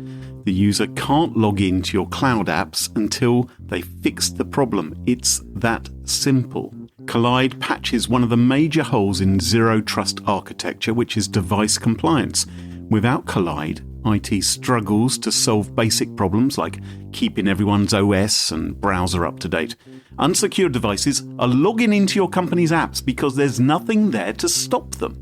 the user can't log into your cloud apps until they fix the problem. It's that simple. Collide patches one of the major holes in zero trust architecture, which is device compliance. Without Collide, IT struggles to solve basic problems like keeping everyone's OS and browser up to date. Unsecured devices are logging into your company's apps because there's nothing there to stop them.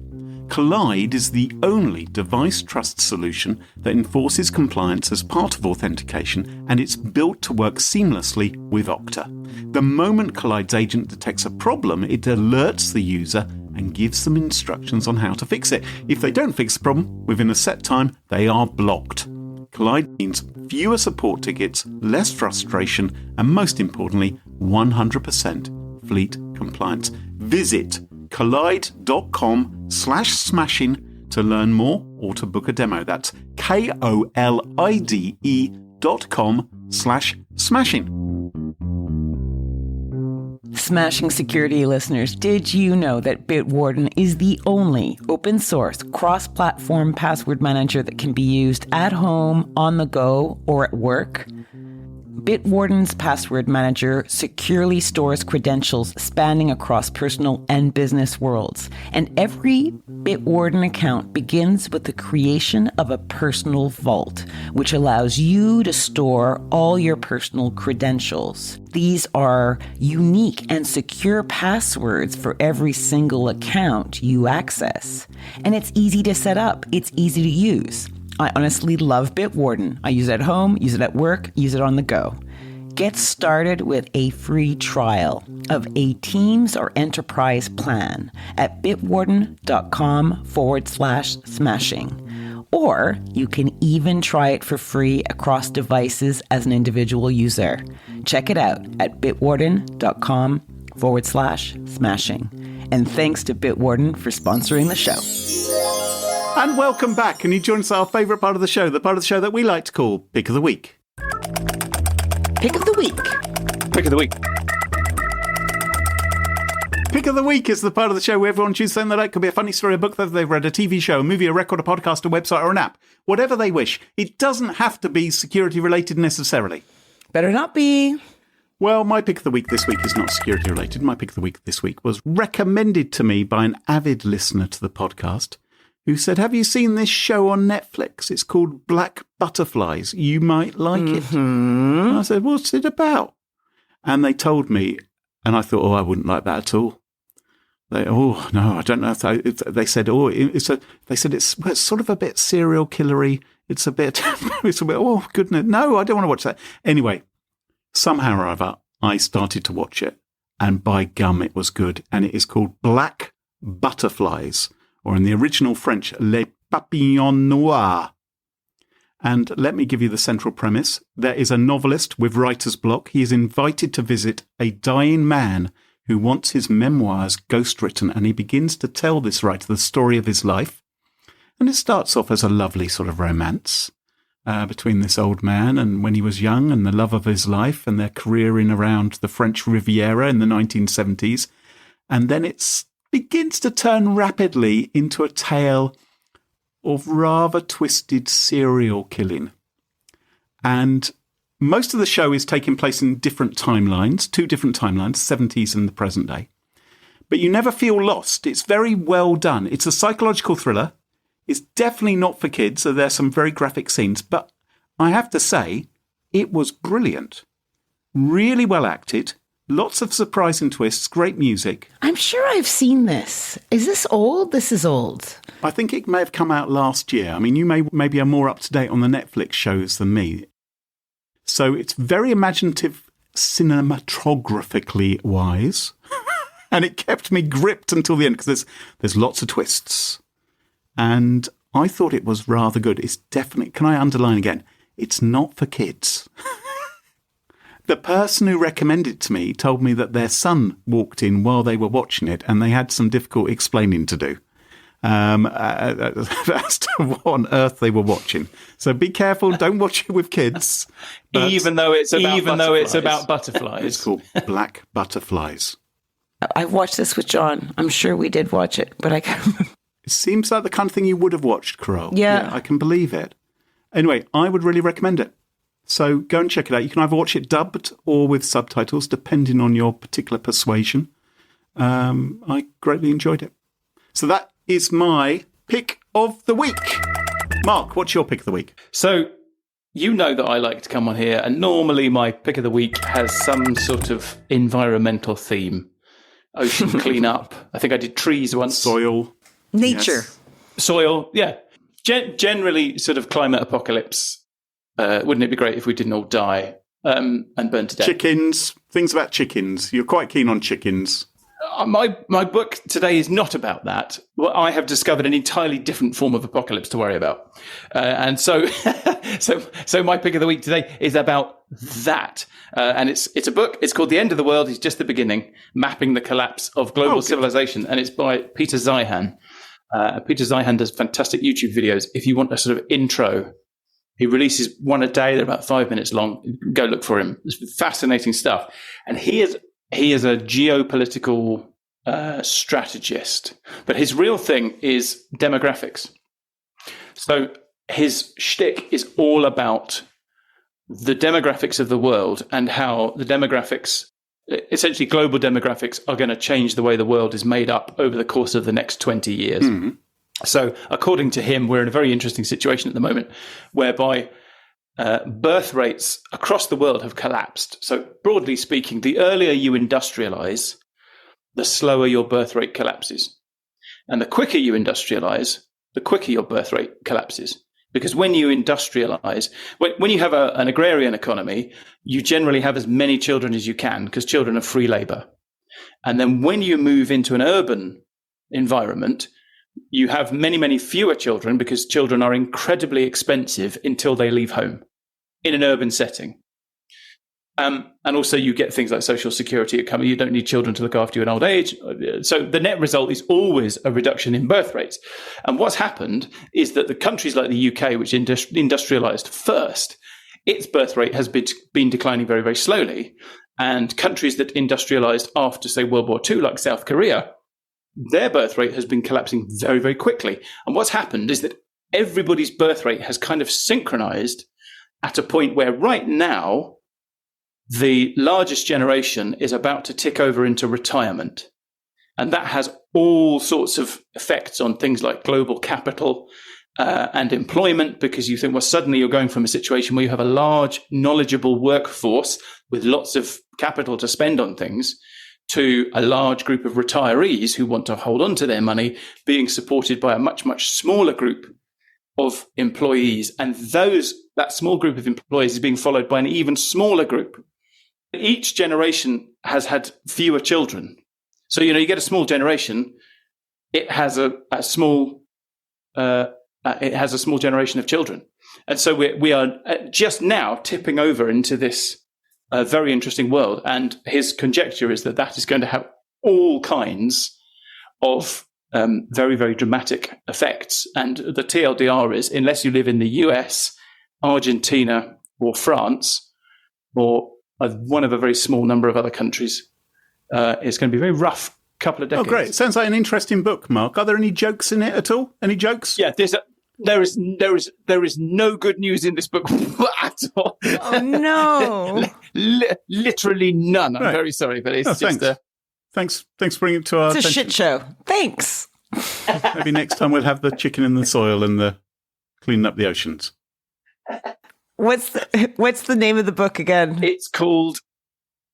Collide is the only device trust solution that enforces compliance as part of authentication, and it's built to work seamlessly with Okta. The moment Collide's agent detects a problem, it alerts the user and gives them instructions on how to fix it. If they don't fix the problem within a set time, they are blocked. Collide means fewer support tickets, less frustration, and most importantly, 100% fleet compliance. Visit collide.com/smashing to learn more or to book a demo. That's KOLIDE.com/smashing. Smashing Security listeners, did you know that Bitwarden is the only open source cross-platform password manager that can be used at home, on the go, or at work? Bitwarden's password manager securely stores credentials spanning across personal and business worlds, and every Bitwarden account begins with the creation of a personal vault, which allows you to store all your personal credentials. These are unique and secure passwords for every single account you access, and it's easy to set up, it's easy to use. I honestly love Bitwarden. I use it at home, use it at work, use it on the go. Get started with a free trial of a Teams or Enterprise plan at bitwarden.com/smashing. Or you can even try it for free across devices as an individual user. Check it out at bitwarden.com/smashing. And thanks to Bitwarden for sponsoring the show. And welcome back. Can you join us at our favourite part of the show, the part of the show that we like to call Pick of the Week? Pick of the Week. Pick of the week. Pick of the Week is the part of the show where everyone chooses something they like. Could be a funny story, a book that they've read, a TV show, a movie, a record, a podcast, a website, or an app. Whatever they wish. It doesn't have to be security related necessarily. Better not be. Well, my pick of the week this week is not security related. My pick of the week this week was recommended to me by an avid listener to the podcast who said, have you seen this show on Netflix? It's called Black Butterflies. You might like it. And I said, what's it about? And they told me, and I thought, I wouldn't like that at all. No, I don't know. They said, it's sort of a bit serial killery. It's a bit, oh, goodness. No, I don't want to watch that. Anyway, somehow or other, I started to watch it. And by gum, it was good. And it is called Black Butterflies, or in the original French, Les Papillons Noirs. And let me give you the central premise. There is a novelist with writer's block. He is invited to visit a dying man who wants his memoirs ghostwritten, and he begins to tell this writer the story of his life. And it starts off as a lovely sort of romance between this old man and when he was young, and the love of his life and their career in around the French Riviera in the 1970s. And then it begins to turn rapidly into a tale of rather twisted serial killing. And most of the show is taking place in different timelines, 2 different timelines, 70s and the present day. But you never feel lost. It's very well done. It's a psychological thriller. It's definitely not for kids, so there's some very graphic scenes. But I have to say, it was brilliant. Really well acted. Lots of surprising twists, great music. I'm sure I've seen this. Is this old? This is old. I think it may have come out last year. I mean, you maybe are more up to date on the Netflix shows than me. So it's very imaginative, cinematographically wise. And it kept me gripped until the end because there's lots of twists. And I thought it was rather good. It's definitely, can I underline again, it's not for kids. The person who recommended it to me told me that their son walked in while they were watching it and they had some difficult explaining to do as to what on earth they were watching. So be careful, don't watch it with kids. Even though it's about butterflies. It's called Black Butterflies. I've watched this with John. I'm sure we did watch it, but I can't remember. It seems like the kind of thing you would have watched, Carole. Yeah. I can believe it. Anyway, I would really recommend it. So go and check it out. You can either watch it dubbed or with subtitles, depending on your particular persuasion. I greatly enjoyed it. So that is my pick of the week. Mark, what's your pick of the week? So you know that I like to come on here, and normally my pick of the week has some sort of environmental theme. Ocean cleanup. I think I did trees once. Soil. Nature. Yes. Soil, yeah. Generally sort of climate apocalypse. Wouldn't it be great if we didn't all die and burn to death? Chickens. Things about chickens. You're quite keen on chickens. My book today is not about that. Well, I have discovered an entirely different form of apocalypse to worry about. And so my pick of the week today is about that. And it's a book. It's called The End of the World is Just the Beginning, Mapping the Collapse of Global Civilization. And it's by Peter Zeihan. Peter Zeihan does fantastic YouTube videos. If you want a sort of intro, he releases one a day. They're about 5 minutes long. Go look for him. It's fascinating stuff. And he is a geopolitical strategist, but his real thing is demographics. So his shtick is all about the demographics of the world and how the demographics, essentially global demographics, are going to change the way the world is made up over the course of the next 20 years. Mm-hmm. So according to him, we're in a very interesting situation at the moment whereby birth rates across the world have collapsed. So broadly speaking, the earlier you industrialize, the slower your birth rate collapses. And the quicker you industrialize, the quicker your birth rate collapses. Because when you industrialize, when you have an agrarian economy, you generally have as many children as you can because children are free labor. And then when you move into an urban environment, you have many, many fewer children because children are incredibly expensive until they leave home in an urban setting. And also you get things like social security coming. You don't need children to look after you in old age. So the net result is always a reduction in birth rates. And what's happened is that the countries like the UK, which industrialized first, its birth rate has been declining very, very slowly. And countries that industrialized after, say, World War II, like South Korea, their birth rate has been collapsing very, very quickly. And what's happened is that everybody's birth rate has kind of synchronized at a point where right now, the largest generation is about to tick over into retirement. And that has all sorts of effects on things like global capital and employment, because you think, well, suddenly you're going from a situation where you have a large, knowledgeable workforce with lots of capital to spend on things to a large group of retirees who want to hold on to their money being supported by a much, much smaller group of employees. And that small group of employees is being followed by an even smaller group. Each generation has had fewer children. So, you get a small generation, it has a small generation of children. And so we are just now tipping over into this very interesting world. And his conjecture is that is going to have all kinds of very, very dramatic effects. And the TLDR is, unless you live in the US, Argentina, or France, or one of a very small number of other countries, it's going to be a very rough couple of decades. Oh, great. Sounds like an interesting book, Mark. Are there any jokes in it at all? Any jokes? Yeah, there is no good news in this book at all. Oh, no. Literally none. I'm very sorry, but it's just Thanks for bringing it to our It's a attention. shit show. Thanks. Maybe next time we'll have the chicken in the soil and the cleaning up the oceans. What's the name of the book again? It's called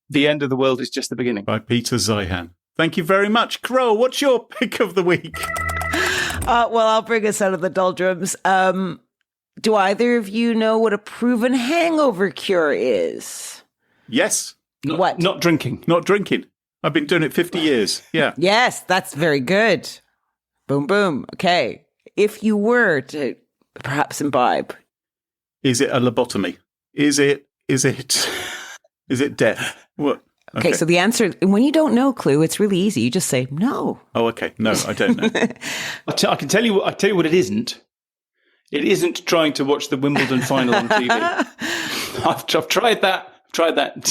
The End of the World is Just the Beginning. By Peter Zeihan. Thank you very much. Carole, what's your pick of the week? Well, I'll bring us out of the doldrums. Do either of you know what a proven hangover cure is? Yes. What? Not drinking. Not drinking. I've been doing it 50 years. Yeah. Yes, that's very good. Boom, boom. Okay. If you were to perhaps imbibe. Is it a lobotomy? Is it death? What? Okay, so the answer, when you don't know, Clue, it's really easy. You just say no. Oh, okay. No, I don't know. I can tell you what it isn't. It isn't trying to watch the Wimbledon final on TV. I've tried that.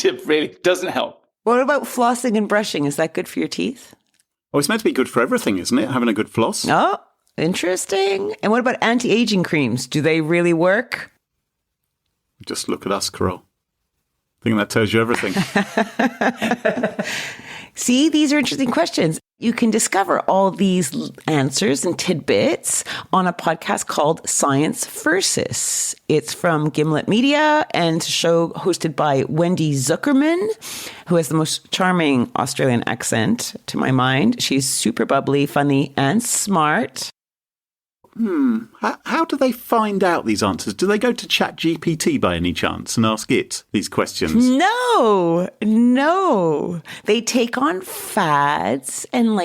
It really doesn't help. What about flossing and brushing? Is that good for your teeth? Oh, it's meant to be good for everything, isn't it? Having a good floss. Oh, interesting. And what about anti-aging creams? Do they really work? Just look at us, Carole. I think that tells you everything. See, these are interesting questions. You can discover all these answers and tidbits on a podcast called Science Versus. It's from Gimlet Media and a show hosted by Wendy Zuckerman, who has the most charming Australian accent, to my mind. She's super bubbly, funny, and smart. How do they find out these answers? Do they go to ChatGPT by any chance and ask it these questions? No. They take on fads and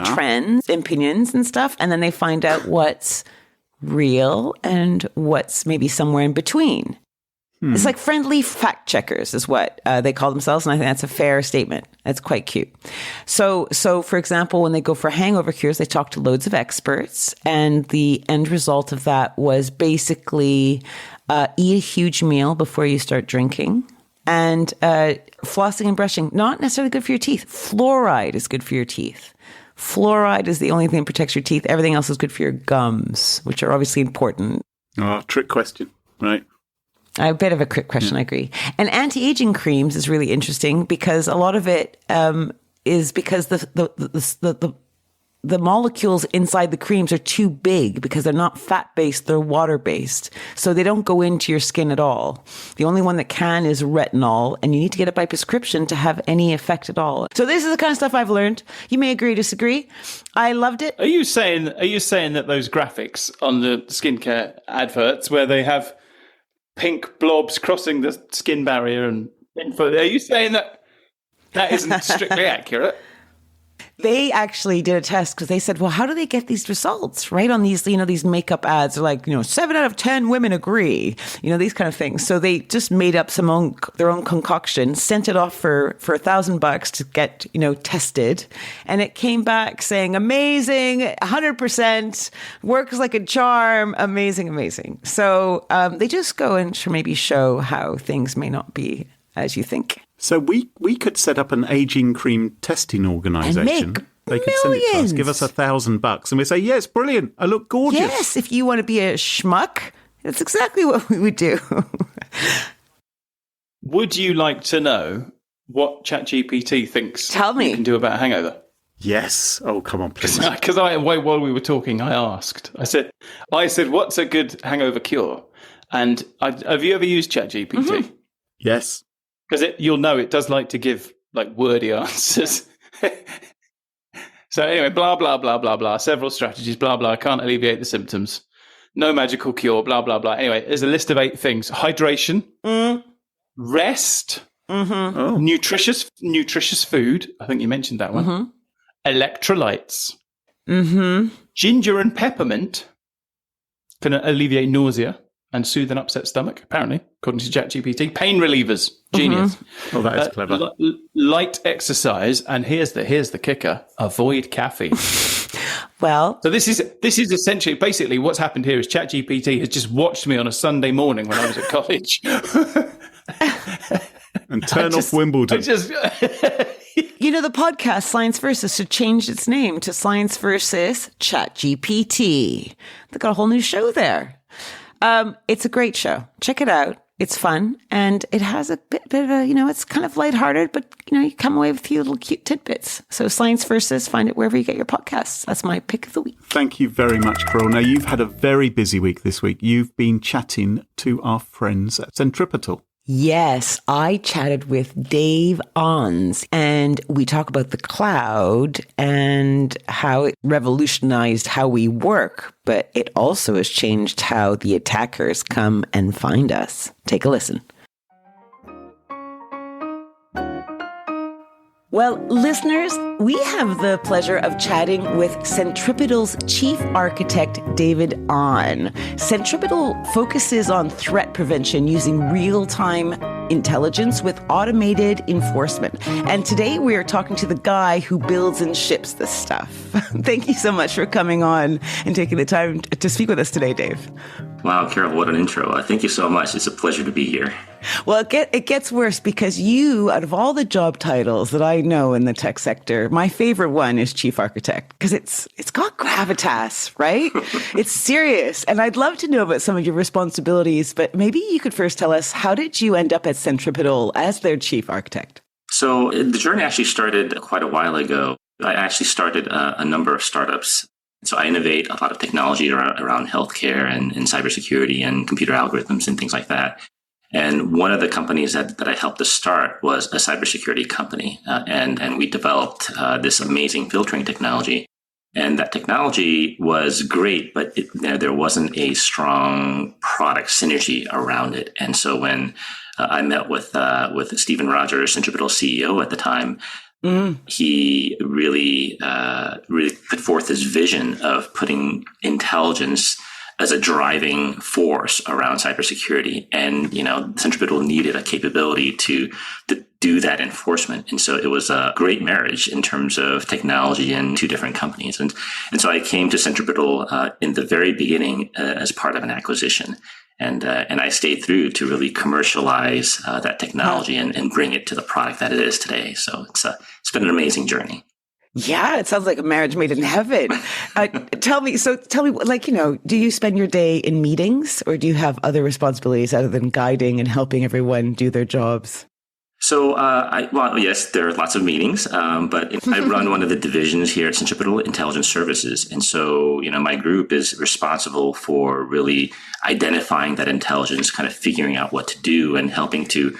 trends, opinions and stuff, and then they find out what's real and what's maybe somewhere in between. It's like friendly fact checkers is what they call themselves, and I think that's a fair statement. That's quite cute. So for example, when they go for hangover cures, they talk to loads of experts, and the end result of that was basically eat a huge meal before you start drinking, and flossing and brushing, not necessarily good for your teeth. Fluoride is good for your teeth. Fluoride is the only thing that protects your teeth. Everything else is good for your gums, which are obviously important. Oh, trick question, right? A bit of a quick question, I agree. And anti-aging creams is really interesting because a lot of it is because the molecules inside the creams are too big because they're not fat-based, they're water-based. So they don't go into your skin at all. The only one that can is retinol, and you need to get it by prescription to have any effect at all. So this is the kind of stuff I've learned. You may agree or disagree. I loved it. Are you saying that those graphics on the skincare adverts where they have pink blobs crossing the skin barrier and info, are you saying that isn't strictly accurate? They actually did a test because they said, well, how do they get these results, right? On these, these makeup ads are like, 7 out of 10 women agree, these kind of things. So they just made up their own concoction, sent it off for $1,000 to get, tested. And it came back saying, amazing, 100%, works like a charm, amazing. So they just go and maybe show how things may not be as you think. So we could set up an aging cream testing organisation. They could send it to us, give us $1,000, and we say, yes, brilliant, I look gorgeous. Yes, if you want to be a schmuck, that's exactly what we would do. Would you like to know what ChatGPT thinks Tell me. you can do about a hangover? Yes. Oh, come on, please. Because while we were talking, I asked. I said, what's a good hangover cure? And have you ever used ChatGPT? Yes. Because you'll know it does like to give like wordy answers. So anyway, blah, blah, blah, blah, blah. Several strategies, blah, blah. Can't alleviate the symptoms. No magical cure, blah, blah, blah. Anyway, there's a list of 8 things. Hydration, rest, nutritious food. I think you mentioned that one. Electrolytes. Ginger and peppermint can alleviate nausea and soothe an upset stomach, apparently, according to ChatGPT. Pain relievers. Genius. Oh, that is clever. Light exercise, and here's the kicker: avoid caffeine. Well, so this is essentially, basically, what's happened here is ChatGPT has just watched me on a Sunday morning when I was at college, and turn off Wimbledon. The podcast Science Versus should change its name to Science Versus ChatGPT. They got a whole new show there. It's a great show. Check it out. It's fun, and it has a bit of a, it's kind of lighthearted, but, you come away with a few little cute tidbits. So Science Versus, find it wherever you get your podcasts. That's my pick of the week. Thank you very much, Carole. Now, you've had a very busy week this week. You've been chatting to our friends at Centripetal. Yes, I chatted with Dave Ahn, and we talk about the cloud and how it revolutionized how we work, but it also has changed how the attackers come and find us. Take a listen. Well, listeners, we have the pleasure of chatting with Centripetal's chief architect, David Ahn. Centripetal focuses on threat prevention using real-time intelligence with automated enforcement. And today we are talking to the guy who builds and ships this stuff. Thank you so much for coming on and taking the time to speak with us today, Dave. Wow, Carole, what an intro. Thank you so much. It's a pleasure to be here. Well, it gets worse because you, out of all the job titles that I know in the tech sector, my favorite one is chief architect because it's got gravitas, right? It's serious. And I'd love to know about some of your responsibilities, but maybe you could first tell us, how did you end up at Centripetal as their chief architect? So the journey actually started quite a while ago. I actually started a number of startups. So I innovate a lot of technology around healthcare and cybersecurity and computer algorithms and things like that. And one of the companies that I helped to start was a cybersecurity company. And we developed this amazing filtering technology. And that technology was great, but there wasn't a strong product synergy around it. And so when I met with Stephen Rogers, Centripetal CEO at the time, he really put forth his vision of putting intelligence as a driving force around cybersecurity. And, Centripetal needed a capability to do that enforcement. And so it was a great marriage in terms of technology and 2 different companies. And so I came to Centripetal in the very beginning as part of an acquisition. And I stayed through to really commercialize that technology and bring it to the product that it is today. So it's been an amazing journey. Yeah, it sounds like a marriage made in heaven. Tell me, do you spend your day in meetings or do you have other responsibilities other than guiding and helping everyone do their jobs? So, yes, there are lots of meetings, but I run one of the divisions here at Centripetal, Intelligence Services. And so, my group is responsible for really identifying that intelligence, kind of figuring out what to do and helping to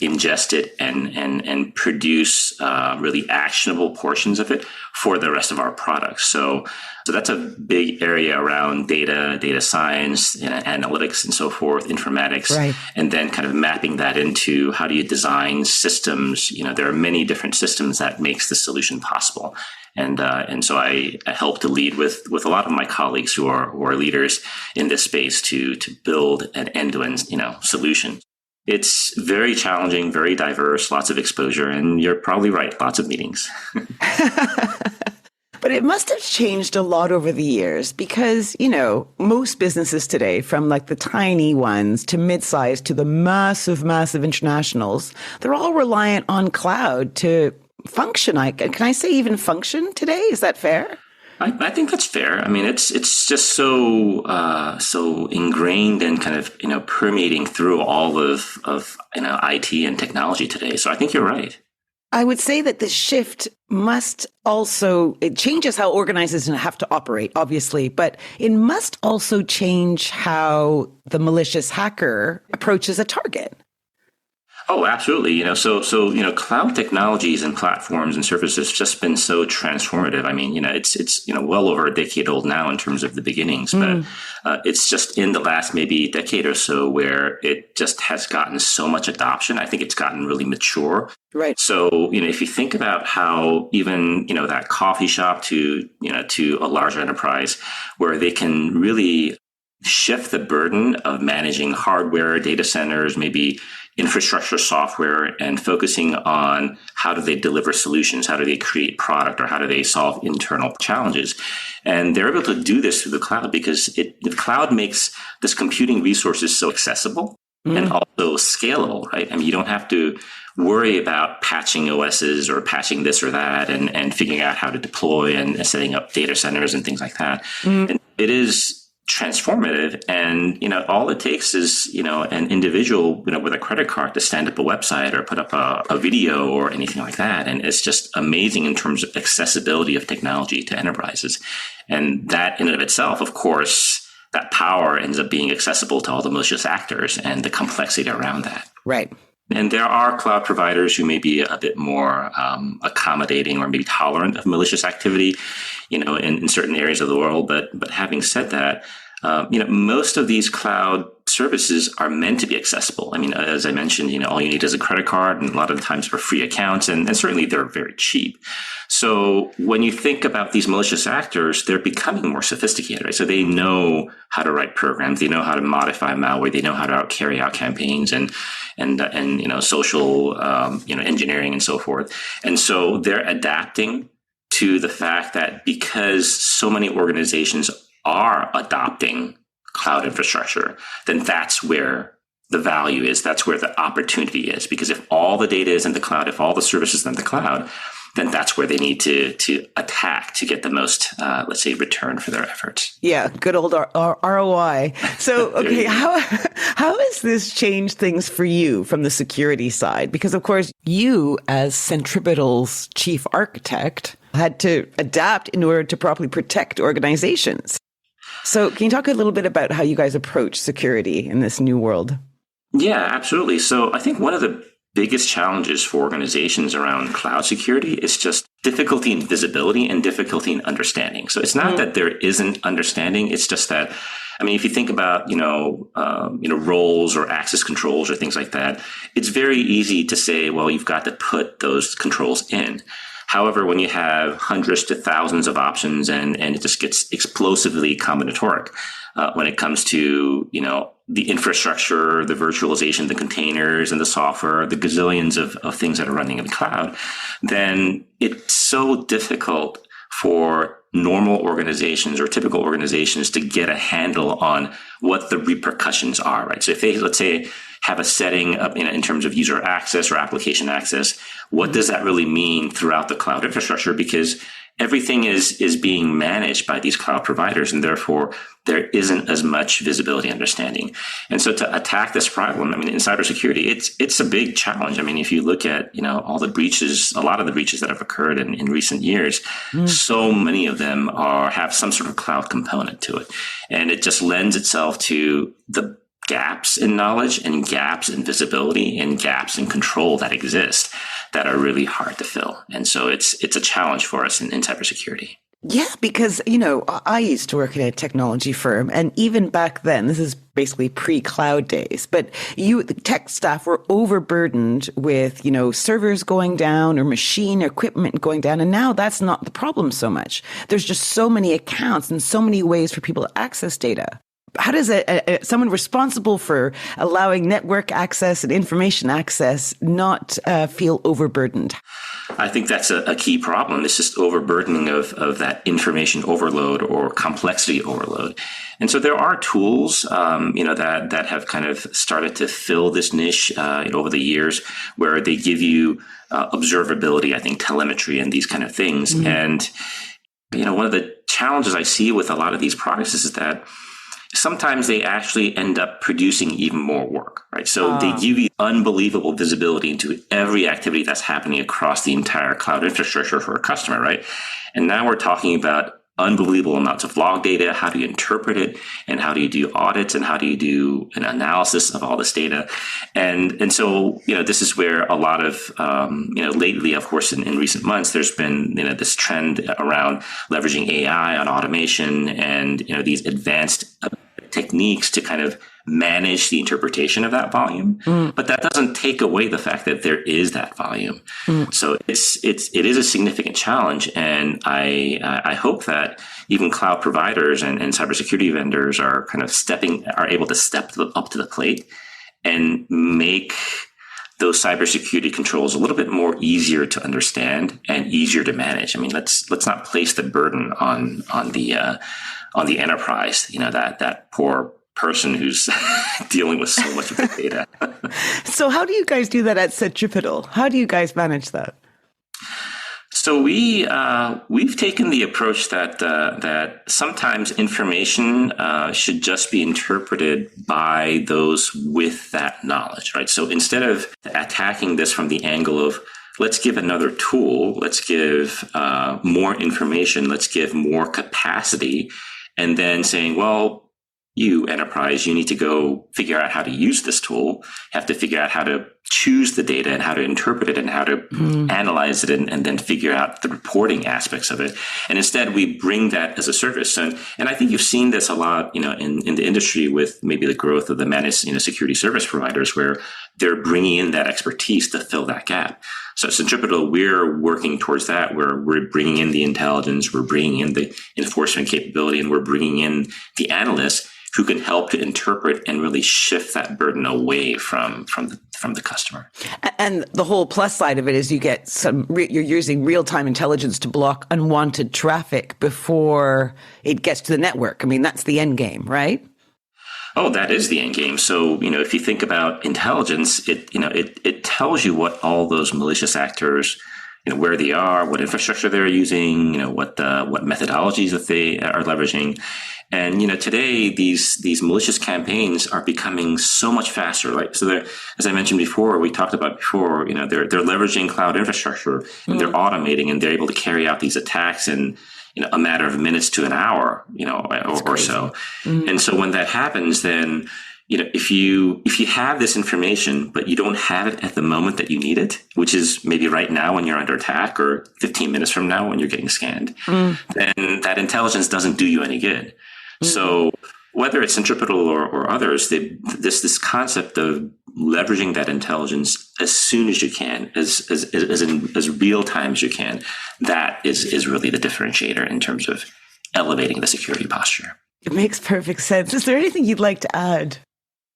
ingest it and produce really actionable portions of it for the rest of our products. So that's a big area around data science, analytics and so forth, informatics, right. And then kind of mapping that into how do you design systems. There are many different systems that makes the solution possible. And so I help to lead with a lot of my colleagues who are leaders in this space to build an end-to-end, solution. It's very challenging, very diverse, lots of exposure, and you're probably right, lots of meetings. But it must have changed a lot over the years because, most businesses today, from like the tiny ones to mid-size to the massive internationals, they're all reliant on cloud to function. Can I say even function today? Is that fair? I think that's fair. I mean, it's just so ingrained and kind of permeating through all of IT and technology today. So I think you're right. I would say that the shift it changes how organizations have to operate, obviously, but it must also change how the malicious hacker approaches a target. Oh, absolutely. Cloud technologies and platforms and services have just been so transformative. I mean, it's well over a decade old now in terms of the beginnings, but it's just in the last maybe decade or so where it just has gotten so much adoption. I think it's gotten really mature. Right. So, if you think about how even, that coffee shop to a larger enterprise where they can really shift the burden of managing hardware, data centers, maybe infrastructure software, and focusing on how do they deliver solutions, how do they create product, or how do they solve internal challenges. And they're able to do this through the cloud because the cloud makes this computing resources so accessible and also scalable, right? I mean, you don't have to worry about patching OSs or patching this or that and figuring out how to deploy and setting up data centers and things like that. And it is transformative, and all it takes is an individual with a credit card to stand up a website or put up a video or anything like that, and it's just amazing in terms of accessibility of technology to enterprises. And that in and of itself, of course, that power ends up being accessible to all the malicious actors and the complexity around that. Right. And there are cloud providers who may be a bit more accommodating or maybe tolerant of malicious activity, in certain areas of the world. But having said that, most of these cloud services are meant to be accessible. I mean, as I mentioned, all you need is a credit card, and a lot of the times for free accounts, and certainly they're very cheap. So when you think about these malicious actors, they're becoming more sophisticated, right? So they know how to write programs, they know how to modify malware, they know how to carry out campaigns and social engineering and so forth. And so they're adapting to the fact that because so many organizations are adopting cloud infrastructure, then that's where the value is. That's where the opportunity is. Because if all the data is in the cloud, if all the services are in the cloud, then that's where they need to attack to get the most, let's say, return for their efforts. Yeah, good old ROI. So, okay, how has this changed things for you from the security side? Because, of course, you, as Centripetal's chief architect, had to adapt in order to properly protect organizations. So can you talk a little bit about how you guys approach security in this new world? Yeah, absolutely. So I think one of the biggest challenges for organizations around cloud security is just difficulty in visibility and difficulty in understanding. So it's not that there isn't understanding. It's just that, I mean, if you think about, roles or access controls or things like that, it's very easy to say, well, you've got to put those controls in. However, when you have hundreds to thousands of options and it just gets explosively combinatoric when it comes to, the infrastructure, the virtualization, the containers and the software, the gazillions of things that are running in the cloud, then it's so difficult for normal organizations or typical organizations to get a handle on what the repercussions are, right? So if they, let's say, have a setting up in terms of user access or application access, what does that really mean throughout the cloud infrastructure? Because everything is being managed by these cloud providers, and therefore there isn't as much visibility and understanding. And so to attack this problem, I mean, in cybersecurity, it's a big challenge. I mean, if you look at, all the breaches, a lot of the breaches that have occurred in recent years, so many of them have some sort of cloud component to it. And it just lends itself to the gaps in knowledge and gaps in visibility and gaps in control that exist that are really hard to fill. And so it's a challenge for us in cybersecurity. Yeah, because, I used to work at a technology firm, and even back then, this is basically pre-cloud days, but the tech staff were overburdened with, servers going down or machine equipment going down. And now that's not the problem so much. There's just so many accounts and so many ways for people to access data. How does someone responsible for allowing network access and information access not feel overburdened? I think that's a key problem. It's just overburdening of that information overload or complexity overload. And so there are tools, that have kind of started to fill this niche over the years, where they give you observability, I think telemetry and these kind of things. And, one of the challenges I see with a lot of these products is that sometimes they actually end up producing even more work, right? So they give you unbelievable visibility into every activity that's happening across the entire cloud infrastructure for a customer, right? And now we're talking about unbelievable amounts of log data. How do you interpret it? And how do you do audits? And how do you do an analysis of all this data? And so, this is where a lot of, lately, of course, in recent months, there's been, this trend around leveraging AI on automation and, these advanced techniques to kind of manage the interpretation of that volume. But that doesn't take away the fact that there is that volume. So it is a significant challenge. And I hope that even cloud providers and cybersecurity vendors are able to step up to the plate and make those cybersecurity controls a little bit more easier to understand and easier to manage. I mean, let's not place the burden on the enterprise, that poor person who's dealing with so much of the data. So how do you guys do that at Centripetal? How do you guys manage that? So we've taken the approach that sometimes information should just be interpreted by those with that knowledge, right? So instead of attacking this from the angle of let's give another tool, let's give more information, let's give more capacity, and then saying, well, you enterprise, you need to go figure out how to use this tool, have to figure out how to choose the data and how to interpret it and how to analyze it and then figure out the reporting aspects of it. And instead we bring that as a service. And I think you've seen this a lot, in the industry with maybe the growth of the managed, security service providers where they're bringing in that expertise to fill that gap. So at Centripetal, we're working towards that, where we're bringing in the intelligence, we're bringing in the enforcement capability, and we're bringing in the analysts who can help to interpret and really shift that burden away from the customer. And the whole plus side of it is you get you're using real-time intelligence to block unwanted traffic before it gets to the network. I mean, that's the end game, right? Oh, that is the end game. So, if you think about intelligence, it tells you what all those malicious actors, where they are, what infrastructure they're using, what methodologies that they are leveraging. And, today these malicious campaigns are becoming so much faster. Like, so as I mentioned before, we talked about before, they're leveraging cloud infrastructure and they're automating and they're able to carry out these attacks in, a matter of minutes to an hour, or so. And so when that happens, then, if you have this information, but you don't have it at the moment that you need it, which is maybe right now when you're under attack or 15 minutes from now when you're getting scanned, then that intelligence doesn't do you any good. So whether it's Centripetal or others, this concept of leveraging that intelligence as soon as you can, as real time as you can, that is really the differentiator in terms of elevating the security posture. It makes perfect sense. Is there anything you'd like to add?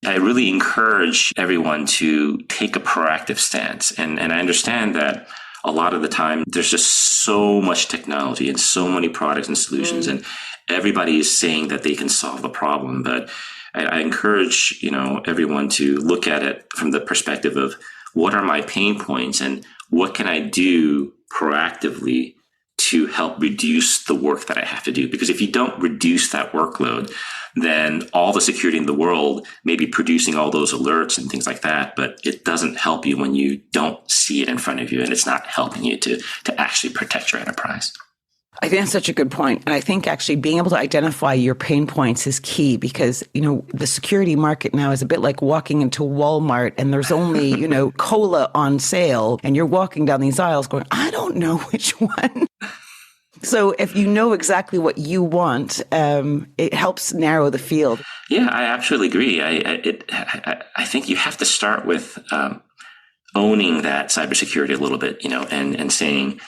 I really encourage everyone to take a proactive stance. And I understand that a lot of the time there's just so much technology and so many products and solutions, and everybody is saying that they can solve the problem. But I encourage, everyone to look at it from the perspective of what are my pain points and what can I do proactively to help reduce the work that I have to do. Because if you don't reduce that workload, then all the security in the world may be producing all those alerts and things like that, but it doesn't help you when you don't see it in front of you and it's not helping you to actually protect your enterprise. I think that's such a good point. And I think actually being able to identify your pain points is key because, the security market now is a bit like walking into Walmart and there's only, cola on sale and you're walking down these aisles going, I don't know which one. So if you know exactly what you want, it helps narrow the field. Yeah, I absolutely agree. I think you have to start with owning that cybersecurity a little bit, and saying,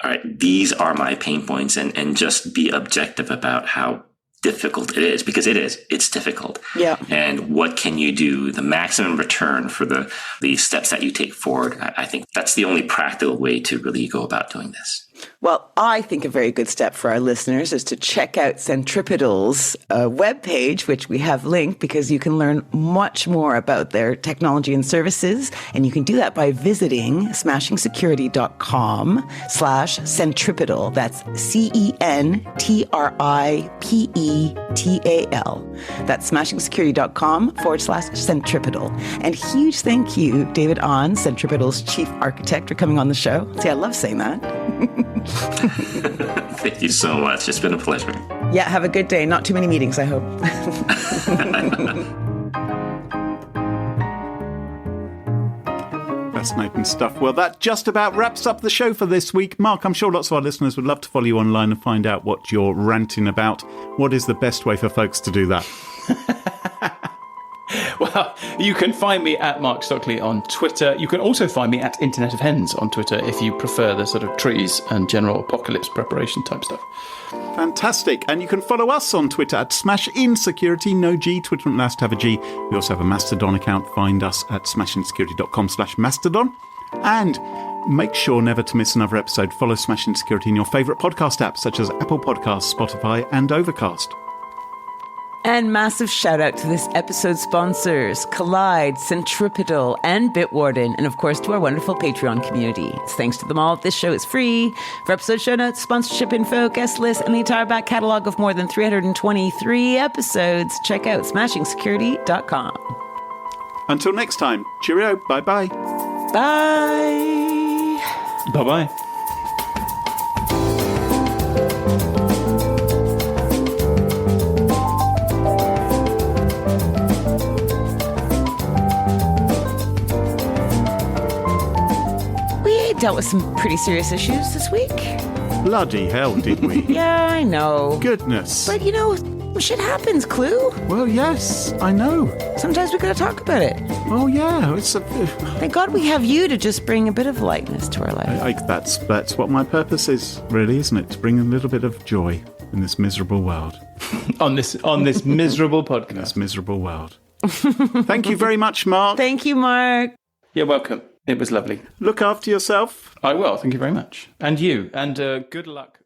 all right, these are my pain points, and just be objective about how difficult it is, because it's difficult. Yeah. And what can you do, the maximum return for the steps that you take forward? I think that's the only practical way to really go about doing this. Well, I think a very good step for our listeners is to check out Centripetal's webpage, which we have linked because you can learn much more about their technology and services. And you can do that by visiting smashingsecurity.com/centripetal. That's CENTRIPETAL. That's smashingsecurity.com/centripetal. And huge thank you, David Ahn, Centripetal's chief architect, for coming on the show. See, I love saying that. Thank you so much. It's been a pleasure. Yeah, have a good day. Not too many meetings, I hope. Fascinating stuff. Well, that just about wraps up the show for this week. Mark, I'm sure lots of our listeners would love to follow you online and find out what you're ranting about. What is the best way for folks to do that? Well, you can find me at Mark Stockley on Twitter. You can also find me at Internet of Hens on Twitter if you prefer the sort of trees and general apocalypse preparation type stuff. Fantastic. And you can follow us on Twitter at SmashInSecurity, no G. Twitter won't last to have a G. We also have a Mastodon account. Find us at smashinsecurity.com/Mastodon. And make sure never to miss another episode. Follow Smash In Security in your favourite podcast apps such as Apple Podcasts, Spotify and Overcast. And massive shout out to this episode's sponsors, Collide, Centripetal, and Bitwarden, and of course to our wonderful Patreon community. It's thanks to them all this show is free. For episode show notes, sponsorship info, guest list, and the entire back catalog of more than 323 episodes, check out smashingsecurity.com. Until next time, cheerio, bye-bye. Bye. Bye-bye. Dealt with some pretty serious issues this week. Bloody hell, did we? Yeah, I know. Goodness. But, shit happens, Clue. Well, yes, I know. Sometimes we gotta talk about it. Oh, yeah, it's a... Thank God we have you to just bring a bit of lightness to our life. That's what my purpose is, really, isn't it? To bring a little bit of joy in this miserable world. on this miserable podcast. This miserable world. Thank you very much, Mark. Thank you, Mark. You're welcome. It was lovely. Look after yourself. I will. Thank you very much. And you. And good luck